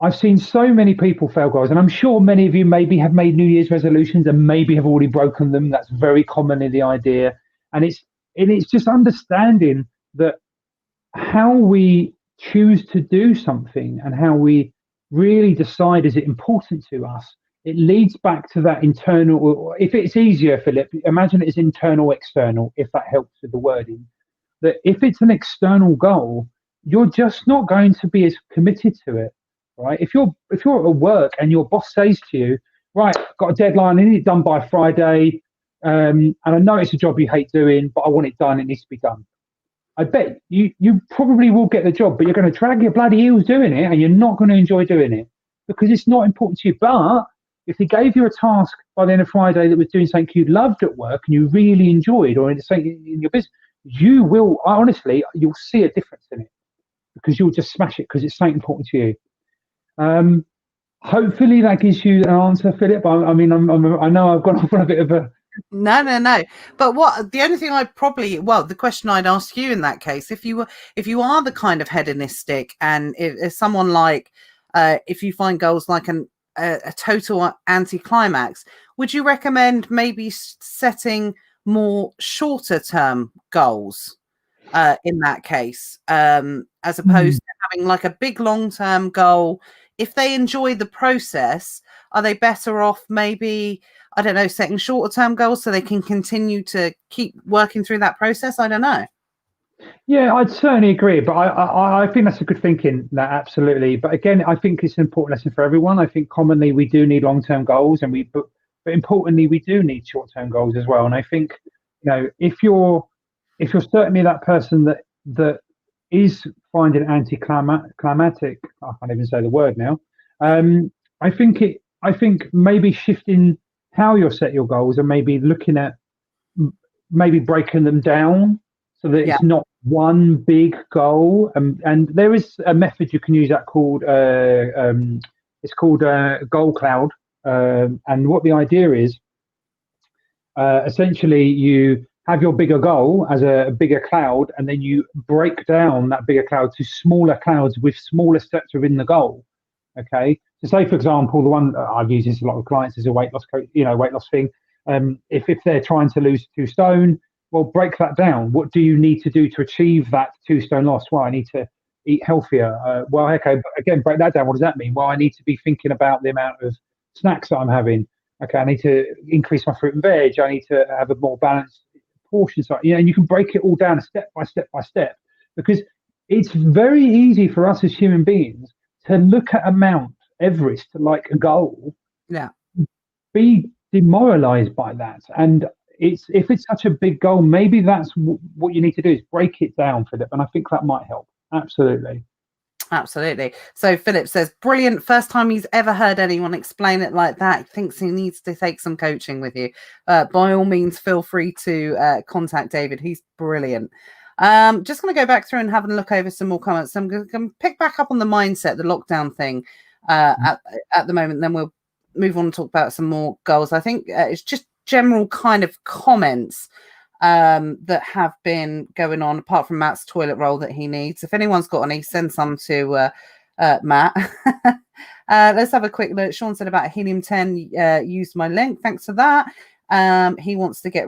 I've seen so many people fail goals, and I'm sure many of you maybe have made New Year's resolutions and maybe have already broken them. That's very commonly the idea. And it's just understanding that how we choose to do something and how we really decide, is it important to us? It leads back to that internal. If it's easier, Philip, imagine it as internal, external, if that helps with the wording. That if it's an external goal, you're just not going to be as committed to it, right? If you're at work and your boss says to you, right, I've got a deadline, I need it done by Friday, and I know it's a job you hate doing, but I want it done, it needs to be done. I bet you probably will get the job, but you're going to drag your bloody heels doing it, and you're not going to enjoy doing it because it's not important to you. But if they gave you a task by the end of Friday that was doing something you loved at work and you really enjoyed, or in your business, you will, honestly, you'll see a difference in it because you'll just smash it because it's so important to you. Um, Hopefully that gives you an answer, Philip. I mean, I know I've gone off on a bit of a. No. But what the only thing the question I'd ask you in that case, if you are the kind of hedonistic, and if someone like, if you find goals like a total anticlimax, would you recommend maybe setting more shorter term goals in that case, as opposed to having like a big long term goal? If they enjoy the process, are they better off maybe, I don't know, setting shorter term goals so they can continue to keep working through that process? I don't know. Yeah, I'd certainly agree, but I think that's a good thinking. That absolutely. But again, I think it's an important lesson for everyone. I think commonly we do need long-term goals, but importantly we do need short-term goals as well. And I think, if you're certainly that person that is finding anticlimactic, I can't even say the word now. I think maybe shifting how you set your goals and maybe looking at maybe breaking them down so that it's not one big goal. And there is a method you can use that called it's called goal cloud. And what the idea is, essentially, you have your bigger goal as a bigger cloud, and then you break down that bigger cloud to smaller clouds with smaller steps within the goal. Okay. So, say for example, the one I've used this a lot with clients is a weight loss coach, weight loss thing. If they're trying to lose 2 stone, well, break that down. What do you need to do to achieve that 2 stone loss? Well, I need to eat healthier. Well, okay, but again, break that down. What does that mean? Well, I need to be thinking about the amount of snacks that I'm having. Okay, I need to increase my fruit and veg. I need to have a more balanced portion size. And you can break it all down step by step by step, because it's very easy for us as human beings to look at a Mount Everest like a goal. Yeah. Be demoralized by that. And if it's such a big goal, maybe that's what you need to do, is break it down, Philip. And I think that might help. Absolutely. So Philip says, brilliant. First time he's ever heard anyone explain it like that. He thinks he needs to take some coaching with you. By all means, feel free to contact David. He's brilliant. Just going to go back through and have a look over some more comments. So I'm going to pick back up on the mindset, the lockdown thing at the moment. Then we'll move on and talk about some more goals. I think it's just general kind of comments that have been going on, apart from Matt's toilet roll that he needs. If anyone's got any, send some to Matt. Let's have a quick look. Sean said about Helium-10, used my link. Thanks for that. He wants to get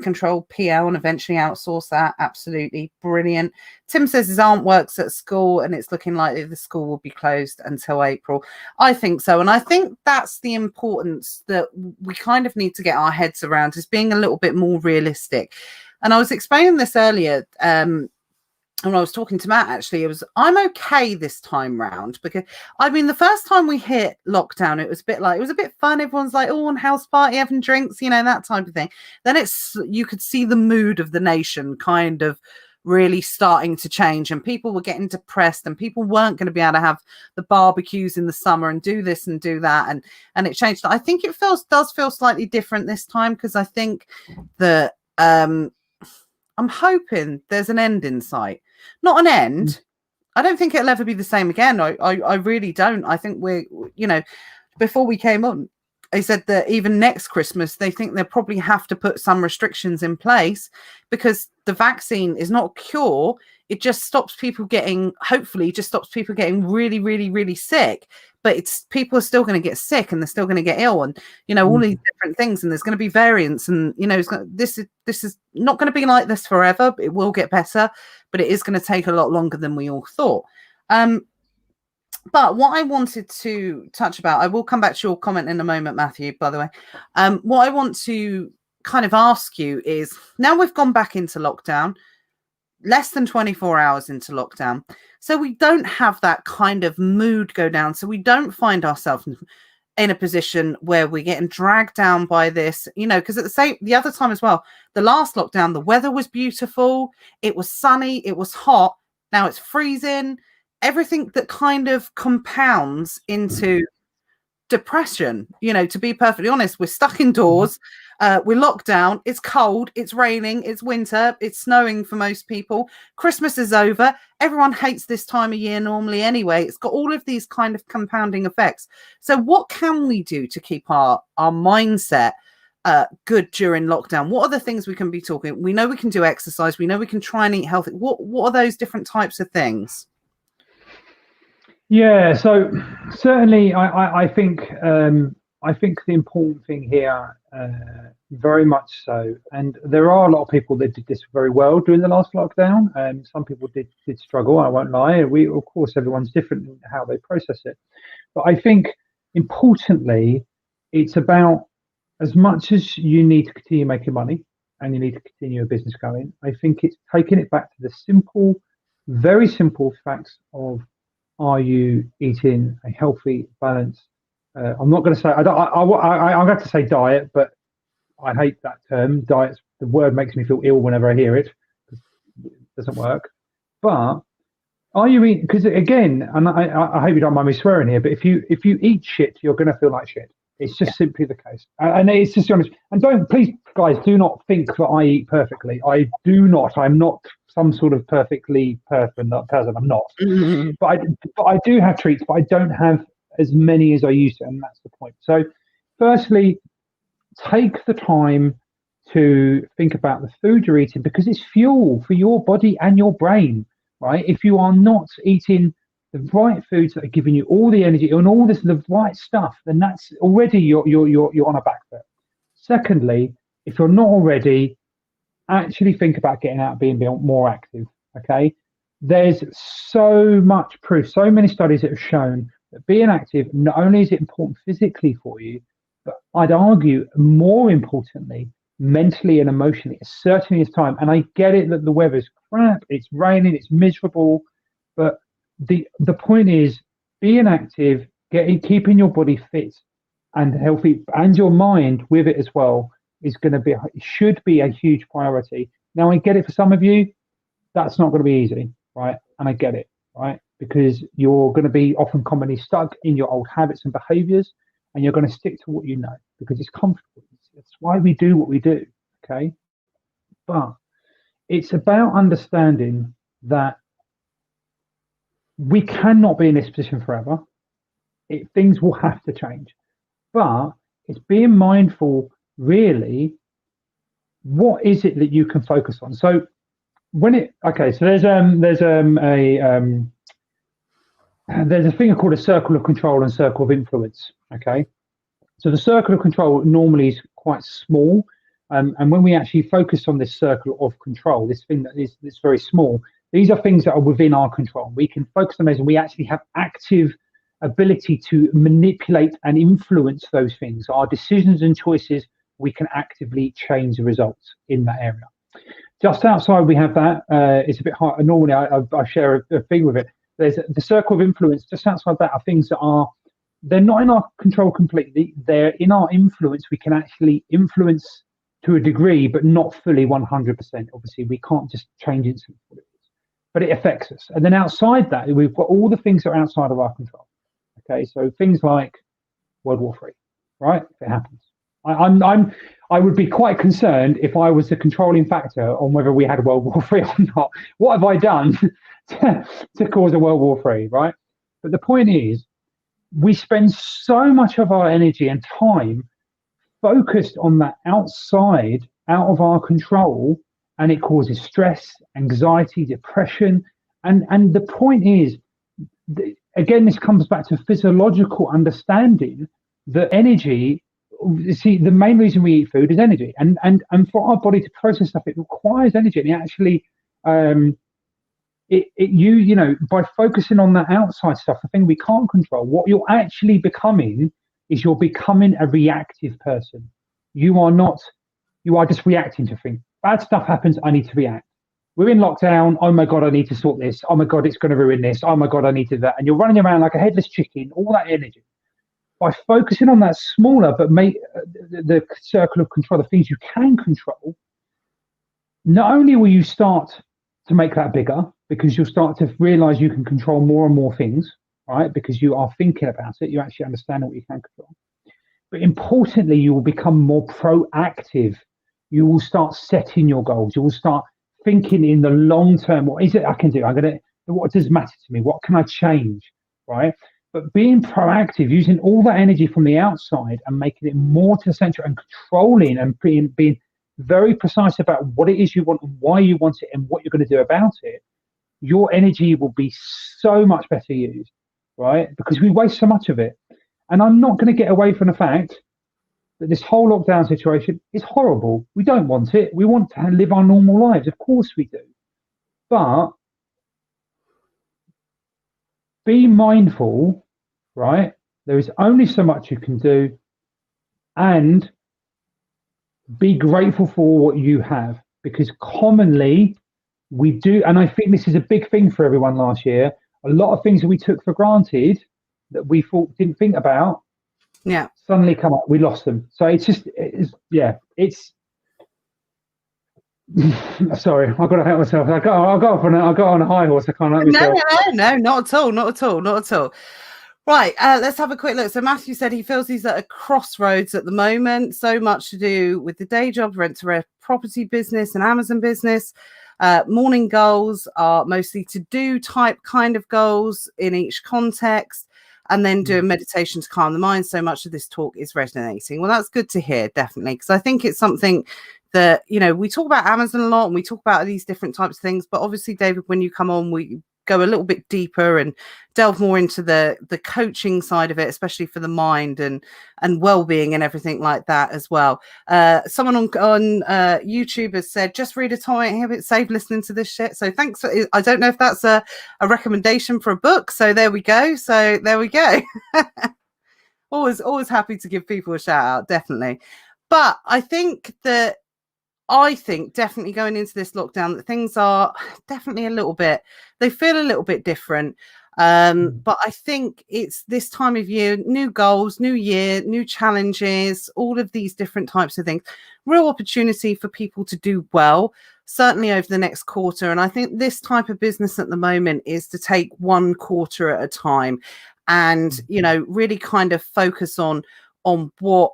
control PL and eventually outsource that. Absolutely brilliant. Tim says his aunt works at school and it's looking like the school will be closed until April. I think so. And I think that's the importance that we kind of need to get our heads around, is being a little bit more realistic. And I was explaining this earlier, when I was talking to Matt, actually, I'm okay this time round, because I mean, the first time we hit lockdown, it was a bit fun. Everyone's like, oh, on house party, having drinks, that type of thing. Then you could see the mood of the nation kind of really starting to change, and people were getting depressed, and people weren't going to be able to have the barbecues in the summer and do this and do that. And it changed. I think it does feel slightly different this time, because I think that I'm hoping there's an end in sight. Not an end. I don't think it'll ever be the same again. I really don't. I think before we came on, they said that even next Christmas, they think they'll probably have to put some restrictions in place, because the vaccine is not a cure. It just stops people getting, hopefully, really, really, really sick. But people are still going to get sick, and they're still going to get ill, and all these different things, and there's going to be variants, and this is not going to be like this forever. It will get better, but it is going to take a lot longer than we all thought. But what I wanted to touch about, I will come back to your comment in a moment, Matthew, by the way. What I want to kind of ask you is, now we've gone back into lockdown, less than 24 hours into lockdown, so we don't have that kind of mood go down. So we don't find ourselves in a position where we're getting dragged down by this, because the other time as well, the last lockdown, the weather was beautiful. It was sunny. It was hot. Now it's freezing. Everything that kind of compounds into depression. You know, to be perfectly honest, we're stuck indoors. We're locked down. It's cold. It's raining. It's winter. It's snowing for most people. Christmas is over. Everyone hates this time of year normally anyway. It's got all of these kind of compounding effects. So what can we do to keep our mindset good during lockdown? What are the things we can be talking? We know we can do exercise. We know we can try and eat healthy. What are those different types of things? Yeah, so certainly I think the important thing here, very much so, and there are a lot of people that did this very well during the last lockdown, and some people did struggle, I won't lie. Of course, everyone's different in how they process it. But I think importantly, it's about, as much as you need to continue making money and you need to continue your business going, I think it's taking it back to the simple, very simple facts of, are you eating a healthy, balanced? I'm not going to say I'm going to say diet, but I hate that term. Diet. The word makes me feel ill whenever I hear it. It doesn't work. But are you eating? Because again, and I hope you don't mind me swearing here, but if you eat shit, you're going to feel like shit. It's just simply the case, and it's just honest. And please, guys, do not think that I eat perfectly. I do not. I'm not some sort of perfectly person. I'm not. Mm-hmm. But I do have treats, but I don't have as many as I used to, and that's the point. So, firstly, take the time to think about the food you're eating, because it's fuel for your body and your brain, right? If you are not eating the right foods that are giving you all the energy and all the right stuff, then that's already you're on a back foot. Secondly, if you're not already, actually think about getting out, being more active. Okay, there's so much proof, so many studies that have shown that being active, not only is it important physically for you, but I'd argue more importantly, mentally and emotionally. It certainly is time. And I get it that the weather's crap, it's raining, it's miserable, but the point is, being active, keeping your body fit and healthy, and your mind with it as well, should be a huge priority. Now, I get it, for some of you, that's not going to be easy, right? And I get it, right? Because you're going to be often commonly stuck in your old habits and behaviors, and you're going to stick to what you know because it's comfortable. It's why we do what we do, okay? But it's about understanding that we cannot be in this position forever. Things will have to change. But it's being mindful, really, what is it that you can focus on? So so there's a thing called a circle of control and circle of influence. Okay, so the circle of control normally is quite small, and when we actually focus on this circle of control, this thing that's very small, these are things that are within our control. We can focus on those, and we actually have active ability to manipulate and influence those things. Our decisions and choices, we can actively change the results in that area. Just outside, we have that. It's a bit hard. Normally, I share a thing with it. There's the circle of influence. Just outside that are things that they're not in our control completely. They're in our influence. We can actually influence to a degree, but not fully 100%. Obviously, we can't just change it, but it affects us. And then outside that, we've got all the things that are outside of our control. Okay, so things like World War III, right? If it happens, I would be quite concerned if I was the controlling factor on whether we had World War III or not. What have I done to cause a World War III, right? But the point is, we spend so much of our energy and time focused on that outside, out of our control, and it causes stress, anxiety, depression. And the point is, again, this comes back to physiological understanding that energy. See, the main reason we eat food is energy, and for our body to process stuff, it requires energy. And it actually, by focusing on that outside stuff, the thing we can't control, what you're actually becoming is you're becoming a reactive person. You are just reacting to things. Bad stuff happens, I need to react. We're in lockdown. Oh my God, I need to sort this. Oh my God, it's going to ruin this. Oh my God, I need to do that. And you're running around like a headless chicken, all that energy. By focusing on that smaller, but make the circle of control, the things you can control, not only will you start to make that bigger, because you'll start to realize you can control more and more things, right? Because you are thinking about it, you actually understand what you can control. But importantly, you will become more proactive. You will start setting your goals. You will start thinking in the long term. What is it I can do? What does matter to me? What can I change? Right? But being proactive, using all that energy from the outside and making it more to the center and controlling and being very precise about what it is you want and why you want it and what you're going to do about it, your energy will be so much better used, right? Because we waste so much of it. And I'm not going to get away from the fact that this whole lockdown situation is horrible. We don't want it. We want to live our normal lives. Of course we do. But be mindful, right? There is only so much you can do, and be grateful for what you have, because commonly we do, and I think this is a big thing for everyone last year, a lot of things that we took for granted that we didn't think about, suddenly come up, we lost them. So it's sorry, I've got to help myself. I'll go on a high horse. I can't help myself. No, not at all. Right, let's have a quick look. So Matthew said he feels he's at a crossroads at the moment. So much to do with the day job, rent-to-rent property business and Amazon business. Morning goals are mostly to-do type kind of goals in each context, and then doing meditation to calm the mind. So much of this talk is resonating. Well, that's good to hear, definitely, because I think it's something that, we talk about Amazon a lot and we talk about these different types of things, but obviously, David, when you come on, we go a little bit deeper and delve more into the coaching side of it, especially for the mind and well-being and everything like that as well. Someone on YouTube has said, just read Atomic Habits, save listening to this shit. So thanks. I don't know if that's a recommendation for a book. So there we go. Always happy to give people a shout out, definitely. But I think definitely going into this lockdown that things are definitely they feel a little bit different. But I think it's this time of year, new goals, new year, new challenges, all of these different types of things, real opportunity for people to do well, certainly over the next quarter. And I think this type of business at the moment is to take one quarter at a time and, really kind of focus on what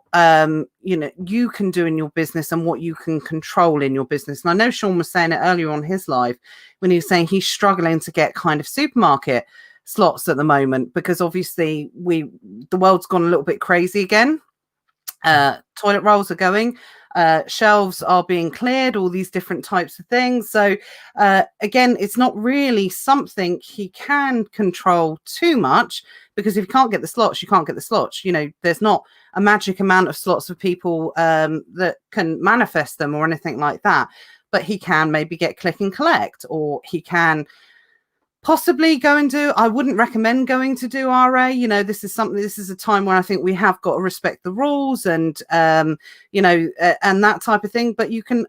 you can do in your business and what you can control in your business. And I know Sean was saying it earlier on his live when he was saying he's struggling to get kind of supermarket slots at the moment because obviously the world's gone a little bit crazy again. Toilet rolls are going, shelves are being cleared, all these different types of things. So again, it's not really something he can control too much, because if you can't get the slots, you can't get the slots. There's not a magic amount of slots for people that can manifest them or anything like that. But he can maybe get click and collect, or he can possibly go and do, I wouldn't recommend going to do RA. This is a time where I think we have got to respect the rules and, and that type of thing. But you can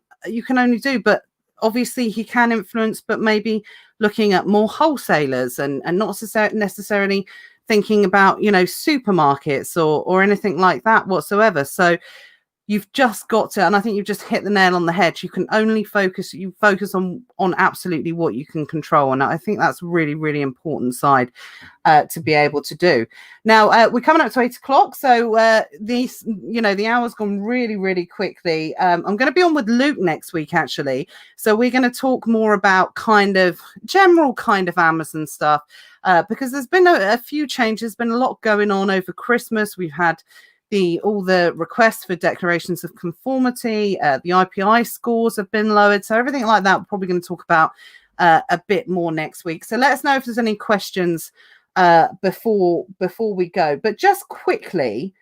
only do, but obviously he can influence, but maybe looking at more wholesalers and not necessarily thinking about, supermarkets or anything like that whatsoever. So you've just got to, and I think you've just hit the nail on the head. You can only focus on absolutely what you can control. And I think that's really, really important side to be able to do. Now, we're coming up to 8 o'clock. So the hour's gone really, really quickly. I'm going to be on with Luke next week, actually. So we're going to talk more about kind of general kind of Amazon stuff because there's been a few changes, been a lot going on over Christmas. We've had all the requests for declarations of conformity, the IPI scores have been lowered. So everything like that, we're probably going to talk about a bit more next week. So let us know if there's any questions before we go. But just quickly,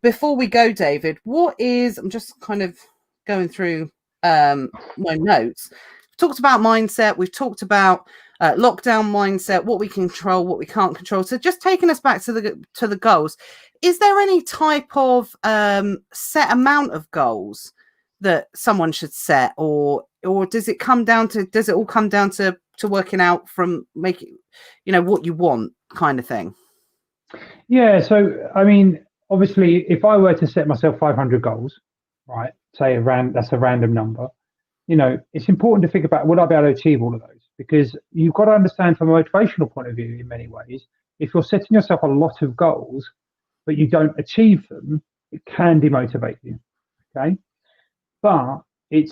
before we go, David, I'm just kind of going through my notes. We've talked about mindset. We've talked about lockdown mindset, what we can control, what we can't control. So just taking us back to the goals, is there any type of set amount of goals that someone should set, or does it all come down to working out from making, what you want kind of thing? Yeah. So, I mean, obviously, if I were to set myself 500 goals, right, say that's a random number, it's important to think about, will I be able to achieve all of those? because you've got to understand from a motivational point of view, in many ways, if you're setting yourself a lot of goals, but you don't achieve them, it can demotivate you. Okay. But it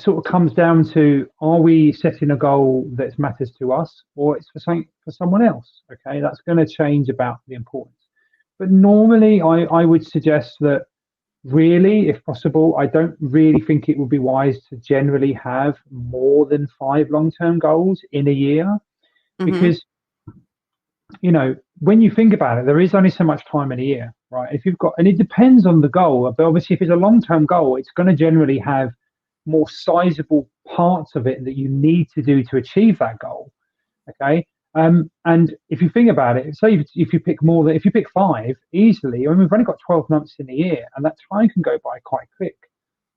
sort of comes down to, are we setting a goal that matters to us, or it's for someone else? Okay. That's going to change about the importance. But normally I would suggest that, really, if possible, I don't really think it would be wise to generally have more than 5 long-term goals in a year, because, when you think about it, there is only so much time in a year, right? If you've got, and it depends on the goal, but obviously if it's a long-term goal, it's going to generally have more sizable parts of it that you need to do to achieve that goal. Okay. And if you think about it, say if you pick 5 easily, I mean, we've only got 12 months in a year, and that time can go by quite quick,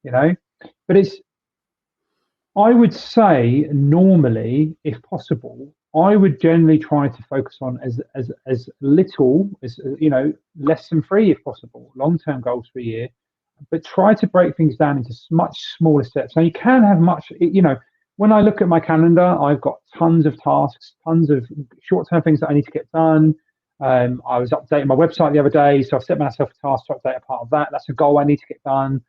but I would say normally, if possible, I would generally try to focus on as little as, less than 3 if possible, long-term goals for a year, but try to break things down into much smaller steps. Now, you can have when I look at my calendar, I've got tons of tasks, tons of short-term things that I need to get done. I was updating my website the other day, so I've set myself a task to update a part of that. That's a goal I need to get done.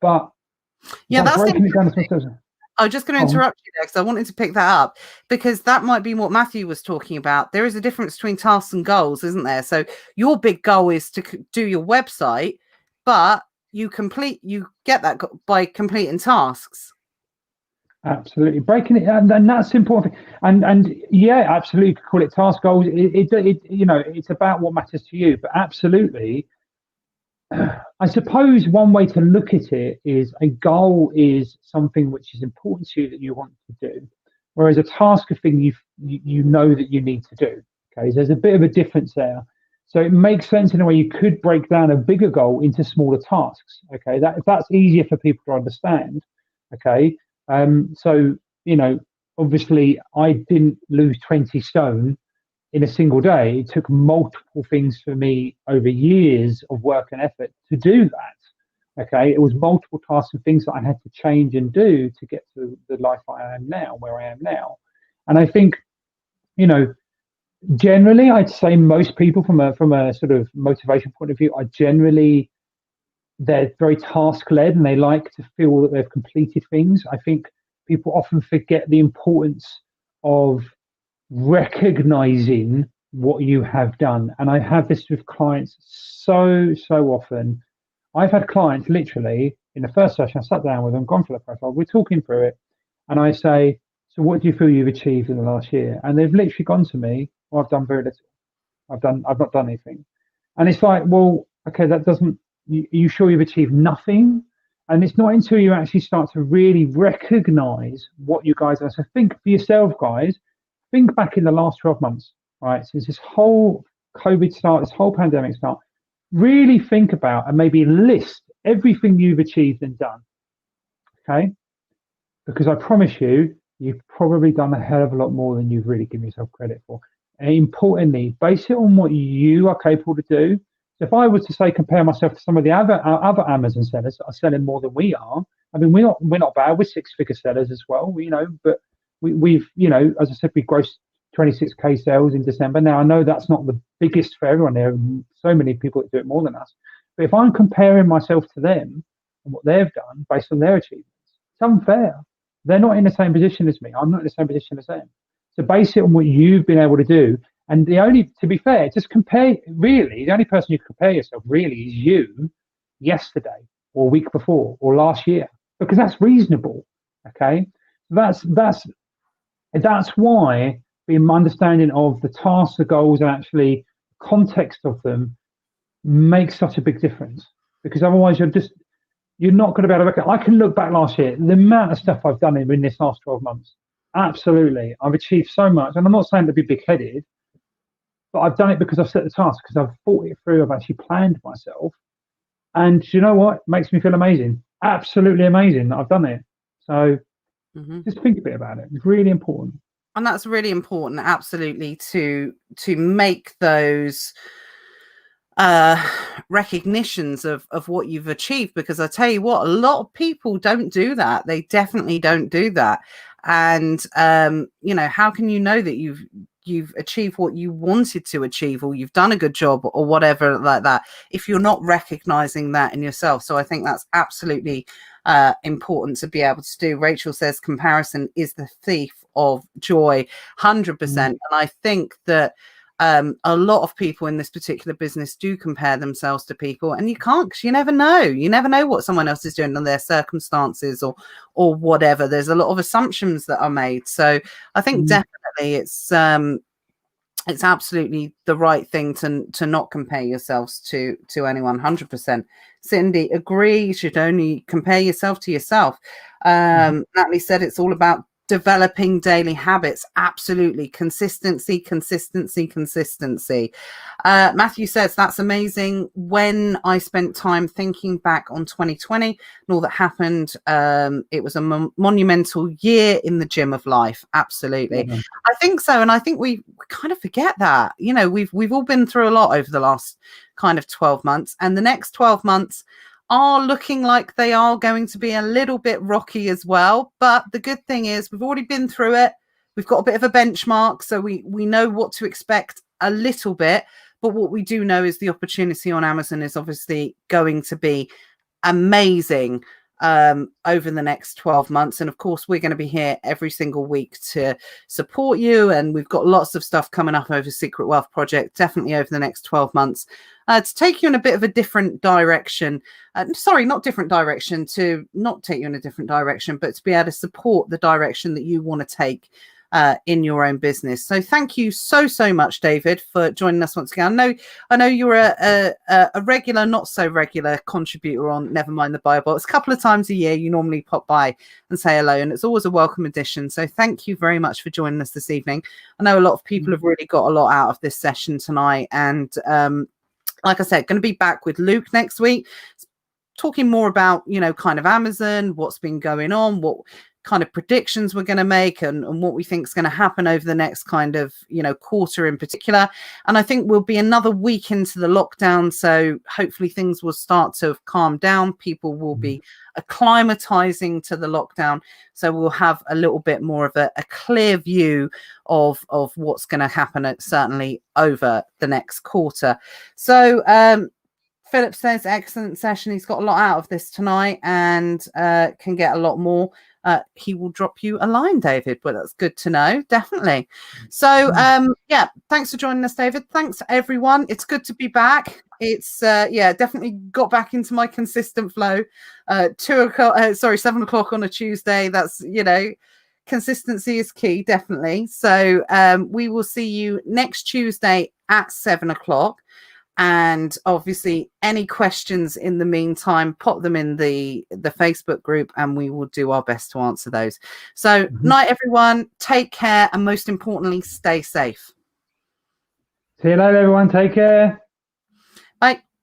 But that's breaking it down to steps. I was just going to interrupt you there because I wanted to pick that up, because that might be what Matthew was talking about. There is a difference between tasks and goals, isn't there? So your big goal is to do your website, but you get that by completing tasks. Absolutely, breaking it, and that's the important thing. And yeah, absolutely, call it task goals. It's about what matters to you. But absolutely, I suppose one way to look at it is a goal is something which is important to you that you want to do, whereas a task is a thing you know that you need to do. Okay, so there's a bit of a difference there. So it makes sense in a way you could break down a bigger goal into smaller tasks. Okay, that's easier for people to understand. Okay. So, obviously I didn't lose 20 stone in a single day. It took multiple things for me over years of work and effort to do that. Okay. It was multiple tasks and things that I had to change and do to get to the life I am now, where I am now. And I think, generally I'd say most people from a sort of motivation point of view they're very task-led, and they like to feel that they've completed things. I think people often forget the importance of recognizing what you have done. And I have this with clients so often. I've had clients literally in the first session, I sat down with them, gone for the profile, we're talking through it, and I say, so what do you feel you've achieved in the last year? And they've literally gone to me, well, I've done very little. I've not done anything. And it's like, well, okay, that doesn't, you sure you've achieved nothing? And it's not until you actually start to really recognize what you guys are. So think for yourself, guys, think back in the last 12 months, right? Since this whole COVID start, this whole pandemic start, really think about and maybe list everything you've achieved and done. Okay? Because I promise you, you've probably done a hell of a lot more than you've really given yourself credit for. And importantly, base it on what you are capable to do. So if I was to say compare myself to some of the other Amazon sellers that are selling more than we are, I mean, we're not bad. We're 6-figure sellers as well, but we've as I said, we grossed 26k sales in December. Now I know that's not the biggest for everyone. There are so many people that do it more than us. But if I'm comparing myself to them and what they've done based on their achievements, it's unfair. They're not in the same position as me. I'm not in the same position as them. So base it on what you've been able to do. And to be fair, just compare, really, the only person you can compare yourself really is you yesterday or week before or last year, because that's reasonable. Okay. That's why the understanding of the tasks, the goals, and actually context of them makes such a big difference, because otherwise you're not going to be able to look at. I can look back last year, the amount of stuff I've done in this last 12 months. Absolutely. I've achieved so much. And I'm not saying to be big-headed, but I've done it because I've set the task, because I've thought it through. I've actually planned myself. And you know what? It makes me feel amazing. Absolutely amazing that I've done it. So just think a bit about it. It's really important. And that's really important, absolutely, to make those recognitions of what you've achieved, because I tell you what, a lot of people don't do that. They definitely don't do that. And you know, how can you know that you've achieved what you wanted to achieve, or you've done a good job, or whatever like that, if you're not recognizing that in yourself? So I think that's absolutely important to be able to do. Rachel says comparison is the thief of joy, 100%. And I think that a lot of people in this particular business do compare themselves to people, and you can't, because you never know what someone else is doing, on their circumstances or whatever. There's a lot of assumptions that are made. So I think definitely it's absolutely the right thing to not compare yourselves to anyone. 100%. Cindy, agree. You should only compare yourself to yourself. Natalie said it's all about developing daily habits. Absolutely. Consistency. Matthew says, that's amazing. When I spent time thinking back on 2020 and all that happened, it was a monumental year in the gym of life. Absolutely. I think so. And I think we kind of forget that, you know, we've all been through a lot over the last kind of 12 months, and the next 12 months are looking like they are going to be a little bit rocky as well. But the good thing is we've already been through it. We've got a bit of a benchmark, so we know what to expect a little bit. But what we do know is the opportunity on Amazon is obviously going to be amazing over the next 12 months. And of course, we're going to be here every single week to support you. And we've got lots of stuff coming up over Secret Wealth Project, definitely over the next 12 months, to take you in a bit of a different direction. Sorry, not different direction, to not take you in a different direction, but to be able to support the direction that you want to take in your own business. So thank you so much, David, for joining us once again. I know you're a regular, not so regular contributor on Never Mind the Bible. It's a couple of times a year you normally pop by and say hello, and it's always a welcome addition. So thank you very much for joining us this evening. I know a lot of people have really got a lot out of this session tonight, and like I said, going to be back with Luke next week, talking more about, you know, kind of Amazon, what's been going on, what kind of predictions we're going to make, and what we think is going to happen over the next kind of, you know, quarter in particular. And I think we'll be another week into the lockdown, so hopefully things will start to calm down. People will be acclimatizing to the lockdown, so we'll have a little bit more of a clear view of what's going to happen certainly over the next quarter. So Philip says, excellent session. He's got a lot out of this tonight, and can get a lot more. He will drop you a line, David, but that's good to know. Definitely. So yeah, thanks for joining us, David. Thanks everyone. It's good to be back. It's yeah, definitely got back into my consistent flow. 7 o'clock on a Tuesday. That's, you know, consistency is key, definitely. So we will see you next Tuesday at 7 o'clock. And obviously, any questions in the meantime, pop them in the Facebook group, and we will do our best to answer those. So night, everyone. Take care, and most importantly, stay safe. See you later, everyone. Take care.